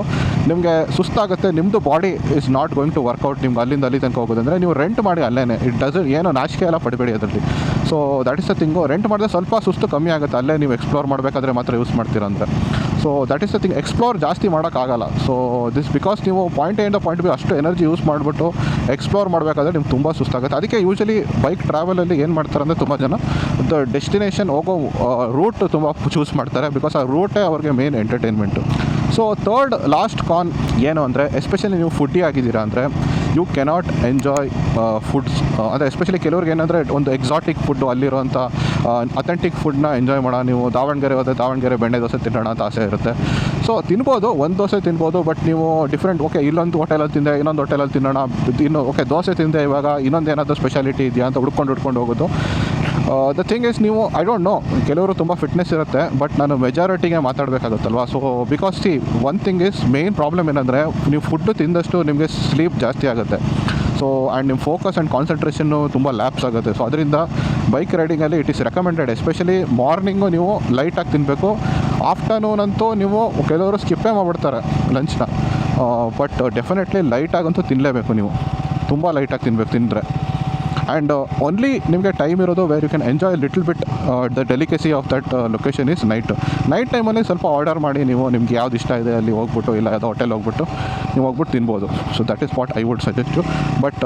ನಿಮಗೆ ಸುಸ್ತಾಗುತ್ತೆ, ನಿಮ್ಮದು body is not going to work out, ನಿಮ್ಗೆ ಅಲ್ಲಿಂದ ಅಲ್ಲಿ ತನಕ ಹೋಗೋದಂದರೆ ನೀವು ರೆಂಟ್ ಮಾಡಿ ಅಲ್ಲೇ. ಇಟ್ ಡಸನ್ ಏನೋ ನಾಚಿಕೆ ಎಲ್ಲ ಪಡಬೇಡಿ ಅದರಲ್ಲಿ. So that is the thing. Rent ಮಾಡಿದ್ರೆ ಸ್ವಲ್ಪ ಸುಸ್ತು ಕಮ್ಮಿ ಆಗುತ್ತೆ, ಅಲ್ಲೇ ನೀವು ಎಕ್ಸ್ಪ್ಲೋರ್ ಮಾಡಬೇಕಾದ್ರೆ ಮಾತ್ರ ಯೂಸ್ ಮಾಡ್ತೀರಾ ಅಂದರೆ. So that is the thing. Explore ಜಾಸ್ತಿ ಮಾಡೋಕ್ಕಾಗಲ್ಲ. ಸೊ ಬಿಕಾಸ್ ನೀವು ಪಾಯಿಂಟ್ ಎ ಇಂದ ಪಾಯಿಂಟ್ ಬಿ ಅಷ್ಟು ಎನರ್ಜಿ ಯೂಸ್ ಮಾಡಿಬಿಟ್ಟು ಎಕ್ಸ್ಪ್ಲೋರ್ ಮಾಡಬೇಕಾದ್ರೆ ನಿಮ್ಗೆ ತುಂಬ ಸುಸ್ತಾಗುತ್ತೆ. ಅದಕ್ಕೆ ಯೂಶಲಿ ಬೈಕ್ ಟ್ರಾವೆಲಲ್ಲಿ ಏನು ಮಾಡ್ತಾರೆ ಅಂದರೆ, ತುಂಬ ಜನ ದ ಡೆಸ್ಟಿನೇಷನ್ ಹೋಗೋ ರೂಟ್ ತುಂಬ ಚೂಸ್ ಮಾಡ್ತಾರೆ. ಬಿಕಾಸ್ ಆ ರೂಟೇ ಅವ್ರಿಗೆ main entertainment. So third last con ಏನು ಅಂದರೆ, ಎಸ್ಪೆಷಲಿ ನೀವು ಫುಡ್ಡಿ ಆಗಿದ್ದೀರಾ ಅಂದರೆ ಯು ಕೆನಾಟ್ ಎಂಜಾಯ್ ಫುಡ್ಸ್. ಅಂದರೆ ಎಸ್ಪೆಷಲಿ ಕೆಲವ್ರಿಗೆ ಏನಂದರೆ ಒಂದು ಎಕ್ಸಾಟಿಕ್ ಫುಡ್ಡು, ಅಲ್ಲಿರುವಂಥ ಅಥೆಂಟಿಕ್ ಫುಡ್ನ ಎಂಜಾಯ್ ಮಾಡೋ. ನೀವು ದಾವಣಗೆರೆ ಹೋದರೆ ದಾವಣಗೆರೆ ಬೆಣ್ಣೆ ದೋಸೆ ತಿನ್ನೋಣ ಅಂತ ಆಸೆ ಇರುತ್ತೆ. ಸೊ ತಿನ್ಬೋದು, ಒಂದು ದೋಸೆ ತಿನ್ಬೋದು, ಬಟ್ ನೀವು ಡಿಫ್ರೆಂಟ್, ಓಕೆ ಇಲ್ಲೊಂದು ಹೋಟೆಲಲ್ಲಿ ತಿಂದೆ, ಇನ್ನೊಂದು ಹೋಟೆಲಲ್ಲಿ ತಿನ್ನೋಣ, ಇನ್ನು ಓಕೆ ದೋಸೆ ತಿಂದೆ, ಇವಾಗ ಇನ್ನೊಂದು ಏನಾದರೂ ಸ್ಪೆಷಾಲಿಟಿ ಇದೆಯಾ ಅಂತ ಹುಡ್ಕೊಂಡು ಹೋಗೋದು. ದ ಥಿಂಗ್ ಇಸ್, ನೀವು ಐ ಡೋಂಟ್ ನೋ, ಕೆಲವರು ತುಂಬ ಫಿಟ್ನೆಸ್ ಇರುತ್ತೆ, ಬಟ್ ನಾನು ಮೆಜಾರಿಟಿಗೆ ಮಾತಾಡಬೇಕಾಗುತ್ತಲ್ವ. So because one thing is, main problem ಏನಂದರೆ, ನೀವು ಫುಡ್ಡು ತಿಂದಷ್ಟು ನಿಮಗೆ ಸ್ಲೀಪ್ ಜಾಸ್ತಿ ಆಗುತ್ತೆ. ಸೊ ಆ್ಯಂಡ್ ನಿಮ್ಮ ಫೋಕಸ್ ಆ್ಯಂಡ್ ಕಾನ್ಸಂಟ್ರೇಷನ್ನು ತುಂಬ ಲ್ಯಾಪ್ಸ್ ಆಗುತ್ತೆ. ಸೊ ಅದರಿಂದ ಬೈಕ್ ರೈಡಿಂಗಲ್ಲಿ it is recommended, especially morning ನೀವು ಲೈಟಾಗಿ ತಿನ್ನಬೇಕು. ಆಫ್ಟರ್ನೂನ್ ಅಂತೂ ನೀವು ಕೆಲವರು ಸ್ಕಿಪ್ಪೇ ಮಾಡಿಬಿಡ್ತಾರೆ ಲಂಚ್ನ, ಬಟ್ ಡೆಫಿನೆಟ್ಲಿ ಲೈಟಾಗಂತೂ ತಿನ್ನಲೇಬೇಕು. ನೀವು ತುಂಬ ಲೈಟಾಗಿ ತಿನ್ನಬೇಕು. ಆ್ಯಂಡ್ ಓನ್ಲಿ ನಿಮಗೆ ಟೈಮ್ ಇರೋದು where you can enjoy little bit the delicacy of that location is night ಟೈಮಲ್ಲಿ ಸ್ವಲ್ಪ ಆರ್ಡರ್ ಮಾಡಿ, ನೀವು ನಿಮ್ಗೆ ಯಾವ್ದು ಇಷ್ಟ ಇದೆ ಅಲ್ಲಿ ಹೋಗ್ಬಿಟ್ಟು, ಇಲ್ಲ ಯಾವುದೋ ಹೋಟೆಲ್ ಹೋಗ್ಬಿಟ್ಟು ನೀವು ಹೋಗ್ಬಿಟ್ಟು ತಿನ್ಬೋದು. So that is what I would suggest. But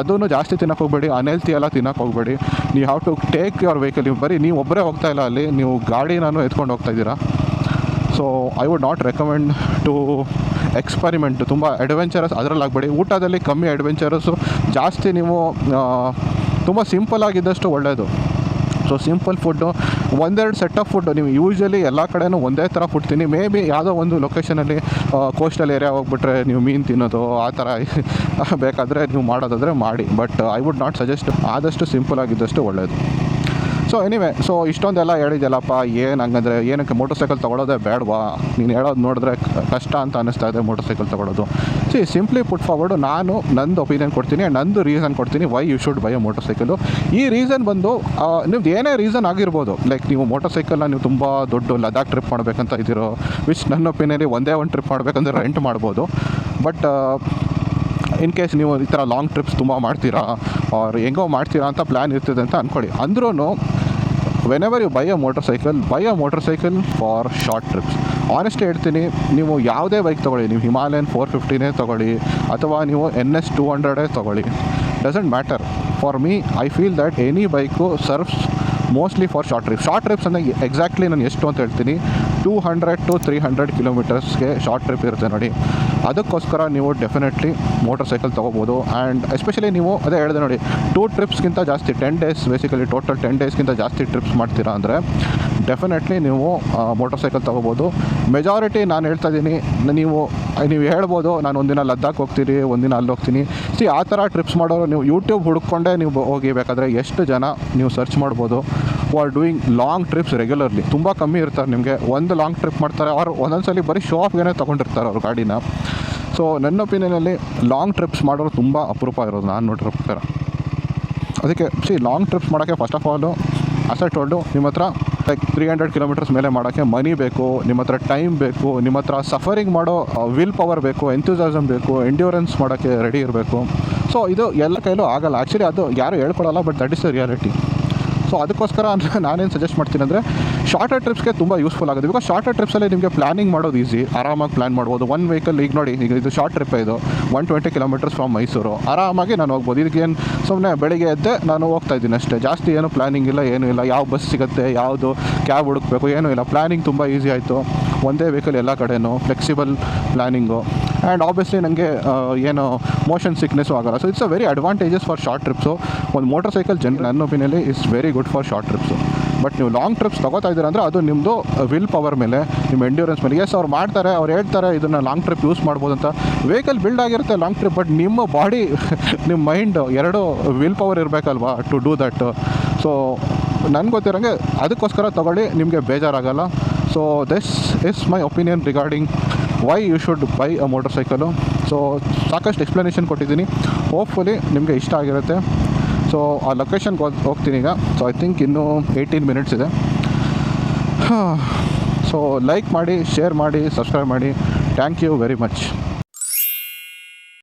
ಅದನ್ನು ಜಾಸ್ತಿ ತಿನ್ನೋಕೆ ಹೋಗಬೇಡಿ, ಅನ್ಹೆಲ್ತಿ ಎಲ್ಲ ತಿನ್ನೋಕೆ ಹೋಗಬೇಡಿ. ನೀವು have to take your vehicle. ನೀವು ಬರೀ ನೀವು ಒಬ್ಬರೇ ಹೋಗ್ತಾ ಇಲ್ಲ, ಅಲ್ಲಿ ನೀವು ಗಾಡಿ ನಾನು ಎತ್ಕೊಂಡು ಹೋಗ್ತಾ ಇದ್ದೀರಾ. So I would not recommend to experiment. ತುಂಬ ಅಡ್ವೆಂಚರಸ್ ಅದರಲ್ಲಿ ಆಗಬೇಡಿ. ಊಟದಲ್ಲಿ ಕಮ್ಮಿ ಅಡ್ವೆಂಚರಸ್ಸು, ಜಾಸ್ತಿ ನೀವು ತುಂಬ ಸಿಂಪಲ್ ಆಗಿದ್ದಷ್ಟು ಒಳ್ಳೆಯದು. ಸೊ ಸಿಂಪಲ್ ಫುಡ್ಡು, ಒಂದೆರಡು ಸೆಟ್ ಆಫ್ ಫುಡ್ಡು. ನೀವು ಯೂಶ್ವಲಿ ಎಲ್ಲ ಕಡೆನೂ ಒಂದೇ ಥರ ಫುಡ್ ತಿನ್ನಿ. ಮೇ ಬಿ ಯಾವುದೋ ಒಂದು ಲೊಕೇಶನಲ್ಲಿ ಕೋಸ್ಟಲ್ ಏರಿಯಾ ಹೋಗ್ಬಿಟ್ರೆ ನೀವು ಮೀನು ತಿನ್ನೋದು ಆ ಥರ ಬೇಕಾದರೆ ನೀವು ಮಾಡೋದಾದರೆ ಮಾಡಿ. But I would not suggest. ಆದಷ್ಟು ಸಿಂಪಲ್ ಆಗಿದ್ದಷ್ಟು ಒಳ್ಳೆಯದು. ಸೊ ಎನಿವೆ, ಸೊ ಇಷ್ಟೊಂದೆಲ್ಲ ಹೇಳಿದೆಯಲ್ಲಪ್ಪ, ಏನು ಹಂಗಂದರೆ ಏನಕ್ಕೆ ಮೋಟರ್ ಸೈಕಲ್ ತೊಗೊಳೋದೇ ಬೇಡವಾ? ನೀನು ಹೇಳೋದು ನೋಡಿದ್ರೆ ಕಷ್ಟ ಅಂತ ಅನ್ನಿಸ್ತಾ ಇದೆ ಮೋಟರ್ ಸೈಕಲ್ ತೊಗೊಳೋದು. ಸಿಂಪ್ಲಿ ಪುಟ್ ಫಾರ್ವರ್ಡು ನಾನು ನಂದು ಒಪಿನಿಯನ್ ಕೊಡ್ತೀನಿ, ನಂದು ರೀಸನ್ ಕೊಡ್ತೀನಿ why you should buy a motor cycle. ಈ ರೀಸನ್ ಬಂದು ನಿಮ್ದು ಏನೇ ರೀಸನ್ ಆಗಿರ್ಬೋದು. ಲೈಕ್ ನೀವು ಮೋಟರ್ ಸೈಕಲ್ನ ನೀವು ತುಂಬ ದೊಡ್ಡ ಲದಾಖ್ ಟ್ರಿಪ್ ಮಾಡಬೇಕಂತ ಇದ್ದೀರೋ, ವಿಚ್ ನನ್ನ ಒಪಿನಿಯನ್ಲಿ ಒಂದೇ ಒಂದು ಟ್ರಿಪ್ ಮಾಡಬೇಕಂದ್ರೆ ರೆಂಟ್ ಮಾಡ್ಬೋದು. ಬಟ್ ಇನ್ ಕೇಸ್ ನೀವು ಈ ಥರ ಲಾಂಗ್ ಟ್ರಿಪ್ಸ್ ತುಂಬ ಮಾಡ್ತೀರಾ ಅವ್ರು ಹೆಂಗೋ ಮಾಡ್ತೀರಾ ಅಂತ ಪ್ಲ್ಯಾನ್ ಇರ್ತದೆ ಅಂತ ಅಂದ್ಕೊಳ್ಳಿ. ಅಂದ್ರೂ whenever you buy a motor cycle for short trips. Honestly ಹೇಳ್ತೀನಿ, ನೀವು ಯಾವುದೇ ಬೈಕ್ ತೊಗೊಳ್ಳಿ, ನೀವು ಹಿಮಾಲಯನ್ 450ನೇ ತೊಗೊಳ್ಳಿ ಅಥವಾ ನೀವು NS 200 ತೊಗೊಳ್ಳಿ, doesn't matter. For me I feel that any bike serves mostly for short trips ಅಂದರೆ ಎಕ್ಸಾಕ್ಟ್ಲಿ ನಾನು ಎಷ್ಟು ಅಂತ ಹೇಳ್ತೀನಿ, 200 to 300 ಕಿಲೋಮೀಟರ್ಸ್ಗೆ ಶಾರ್ಟ್ ಟ್ರಿಪ್ ಇರುತ್ತೆ ನೋಡಿ. ಅದಕ್ಕೋಸ್ಕರ ನೀವು ಡೆಫಿನೆಟ್ಲಿ ಮೋಟರ್ ಸೈಕಲ್ ತೊಗೋಬೋದು. ಆ್ಯಂಡ್ ಎಸ್ಪೆಷಲಿ ನೀವು ಅದೇ ಹೇಳಿದೆ ನೋಡಿ, 2 ಟ್ರಿಪ್ಸ್ಗಿಂತ ಜಾಸ್ತಿ 10 days ಬೇಸಿಕಲಿ ಟೋಟಲ್ 10 daysಗಿಂತ ಜಾಸ್ತಿ ಟ್ರಿಪ್ಸ್ ಮಾಡ್ತೀರಾ ಅಂದರೆ ಡೆಫಿನೆಟ್ಲಿ ನೀವು ಮೋಟರ್ ಸೈಕಲ್ ತೊಗೋಬೋದು. ಮೆಜಾರಿಟಿ ನಾನು ಹೇಳ್ತಾ ಇದ್ದೀನಿ, ನೀವು ಹೇಳ್ಬೋದು ನಾನು ಒಂದಿನ ಲದ್ದಾಖ್ ಹೋಗ್ತೀರಿ, ಒಂದಿನ ಅಲ್ಲಿ ಹೋಗ್ತೀನಿ. ಆ ಥರ ಟ್ರಿಪ್ಸ್ ಮಾಡೋರು ನೀವು ಯೂಟ್ಯೂಬ್ ಹುಡುಕೊಂಡೇ ನೀವು ಹೋಗಿ, ಬೇಕಾದರೆ ಎಷ್ಟು ಜನ ನೀವು ಸರ್ಚ್ ಮಾಡ್ಬೋದು who are doing long trips regularly. ತುಂಬ ಕಮ್ಮಿ ಇರ್ತಾರೆ ನಿಮಗೆ, ಒಂದು ಲಾಂಗ್ ಟ್ರಿಪ್ ಮಾಡ್ತಾರೆ ಅವ್ರು, ಒಂದೊಂದ್ಸಲಿ ಬರೀ ಶೋ ಆಫ್ಗೇ ತೊಗೊಂಡಿರ್ತಾರೆ ಅವ್ರ ಗಾಡಿನ. ಸೊ ನನ್ನ ಒಪಿನಿಯನಲ್ಲಿ ಲಾಂಗ್ ಟ್ರಿಪ್ಸ್ ಮಾಡೋರು ತುಂಬ ಅಪರೂಪ ಇರೋದು ನಾನು ನೋಡಿರೋ ಪ್ರಕಾರ. ಅದಕ್ಕೆ ಲಾಂಗ್ ಟ್ರಿಪ್ಸ್ ಮಾಡೋಕ್ಕೆ ಫಸ್ಟ್ ಆಫ್ ಆಲು ಅಸೆಟ್ ಹೊರಡು, ನಿಮ್ಮ ಹತ್ರ ಲೈಕ್ 300 ಕಿಲೋಮೀಟರ್ಸ್ ಮೇಲೆ ಮಾಡೋಕ್ಕೆ ಮನಿ ಬೇಕು, ನಿಮ್ಮ ಹತ್ರ ಟೈಮ್ ಬೇಕು, ನಿಮ್ಮ ಹತ್ರ ಸಫರಿಂಗ್ ಮಾಡೋ ವಿಲ್ ಪವರ್ ಬೇಕು, ಎಂಥೂಸಿಯಾಸಮ್ ಬೇಕು, ಎಂಡ್ಯೂರೆನ್ಸ್ ಮಾಡೋಕ್ಕೆ ರೆಡಿ ಇರಬೇಕು. ಸೊ ಇದು ಎಲ್ಲ ಕೈಲೂ ಆಗಲ್ಲ. ಆ್ಯಕ್ಚುಲಿ ಅದು ಯಾರು ಹೇಳ್ಕೊಡಲ್ಲ, but that is the reality. So ಅದಕ್ಕೋಸ್ಕರ ನಾನೇನು ಸಜೆಸ್ಟ್ ಮಾಡ್ತೀನಿ ಅಂದರೆ, ಶಾರ್ಟರ್ ಟ್ರಿಪ್ಸ್ಗೆ ತುಂಬ ಯೂಸ್ಫುಲ್ ಆಗುತ್ತೆ. ಬಿಕಾಸ್ ಶಾರ್ಟರ್ ಟ್ರಿಪ್ಸಲ್ಲಿ ನಿಮಗೆ ಪ್ಲಾನಿಂಗ್ ಮಾಡೋದು ಈಸಿ, ಆರಾಮಾಗಿ ಪ್ಲ್ಯಾನ್ ಮಾಡ್ಬೋದು. ಒಂದು ವೆಹಿಕಲ್ ಈಗ ನೋಡಿ, ಈಗ ಇದು ಶಾರ್ಟ್ ಟ್ರಿಪ್, ಇದು 120 ಕಿಲೋಮೀಟರ್ಸ್ ಫ್ರಮ್ ಮೈಸೂರು, ಆರಾಮಾಗಿ ನಾನು ಹೋಗ್ಬೋದು. ಇದಕ್ಕೇನು ಸುಮ್ಮನೆ ಬೆಳಿಗ್ಗೆ ಎದ್ದೆ ನಾನು ಹೋಗ್ತಾ ಇದ್ದೀನಿ ಅಷ್ಟೇ, ಜಾಸ್ತಿ ಏನು ಪ್ಲ್ಯಾನಿಂಗ್ ಇಲ್ಲ, ಏನೂ ಇಲ್ಲ. ಯಾವ ಬಸ್ ಸಿಗುತ್ತೆ, ಯಾವುದು ಕ್ಯಾಬ್ ಹುಡುಕಬೇಕು, ಏನೂ ಇಲ್ಲ. ಪ್ಲ್ಯಾನಿಂಗ್ ತುಂಬ ಈಸಿ ಆಯಿತು. ಒಂದೇ ವೆಹಿಕಲ್ ಎಲ್ಲ ಕಡೆಯೂ ಫ್ಲೆಕ್ಸಿಬಲ್ ಪ್ಲ್ಯಾನಿಂಗು. ಆ್ಯಂಡ್ ಆಬ್ವಿಯಸ್ಲಿ ನನಗೆ ಏನು ಮೋಷನ್ ಸಿಕ್ನೆಸ್ಸು ಆಗೋಲ್ಲ. So it's a very advantages for short trips. ಒಂದು ಮೋಟರ್ ಸೈಕಲ್ ನನ್ನ ಒಪಿನಿಯಲ್ಲಿ is very good for short trips. But ನೀವು ಲಾಂಗ್ ಟ್ರಿಪ್ಸ್ ತೊಗೋತಾ ಇದ್ದೀರ ಅಂದರೆ ಅದು ನಿಮ್ಮದು ವಿಲ್ ಪವರ್ ಮೇಲೆ, ನಿಮ್ಮ ಎಂಡ್ಯೂರೆನ್ಸ್ ಮೇಲೆ. ಎಸ್ ಅವ್ರು ಮಾಡ್ತಾರೆ, ಅವ್ರು ಹೇಳ್ತಾರೆ ಇದನ್ನು ಲಾಂಗ್ ಟ್ರಿಪ್ ಯೂಸ್ ಮಾಡ್ಬೋದು ಅಂತ. ವೆಹಿಕಲ್ ಬಿಲ್ಡ್ ಆಗಿರುತ್ತೆ ಲಾಂಗ್ ಟ್ರಿಪ್, ಬಟ್ ನಿಮ್ಮ ಬಾಡಿ ನಿಮ್ಮ ಮೈಂಡ್ ಎರಡು ವಿಲ್ ಪವರ್ ಇರಬೇಕಲ್ವಾ ಟು ಡೂ ದಟ್. ಸೊ ನನಗೆ ಗೊತ್ತಿರೋಂಗೆ ಅದಕ್ಕೋಸ್ಕರ ತೊಗೊಳ್ಳಿ, ನಿಮಗೆ ಬೇಜಾರಾಗಲ್ಲ. So this is my opinion regarding why you should buy a motor cycle. So ಸಾಕಷ್ಟು ಎಕ್ಸ್ಪ್ಲನೇಷನ್ ಕೊಟ್ಟಿದ್ದೀನಿ, ಹೋಪ್ಫುಲಿ ನಿಮಗೆ ಇಷ್ಟ ಆಗಿರುತ್ತೆ. ಸೊ ಆ ಲೊಕೇಶನ್ಗೆ ಹೋಗ್ತೀನಿ ಈಗ. ಸೊ ಐ ಥಿಂಕ್ ಇನ್ನೂ 18 ಮಿನಿಟ್ಸ್ ಇದೆ. ಸೊ ಲೈಕ್ ಮಾಡಿ, ಶೇರ್ ಮಾಡಿ, ಸಬ್ಸ್ಕ್ರೈಬ್ ಮಾಡಿ. Thank you very much.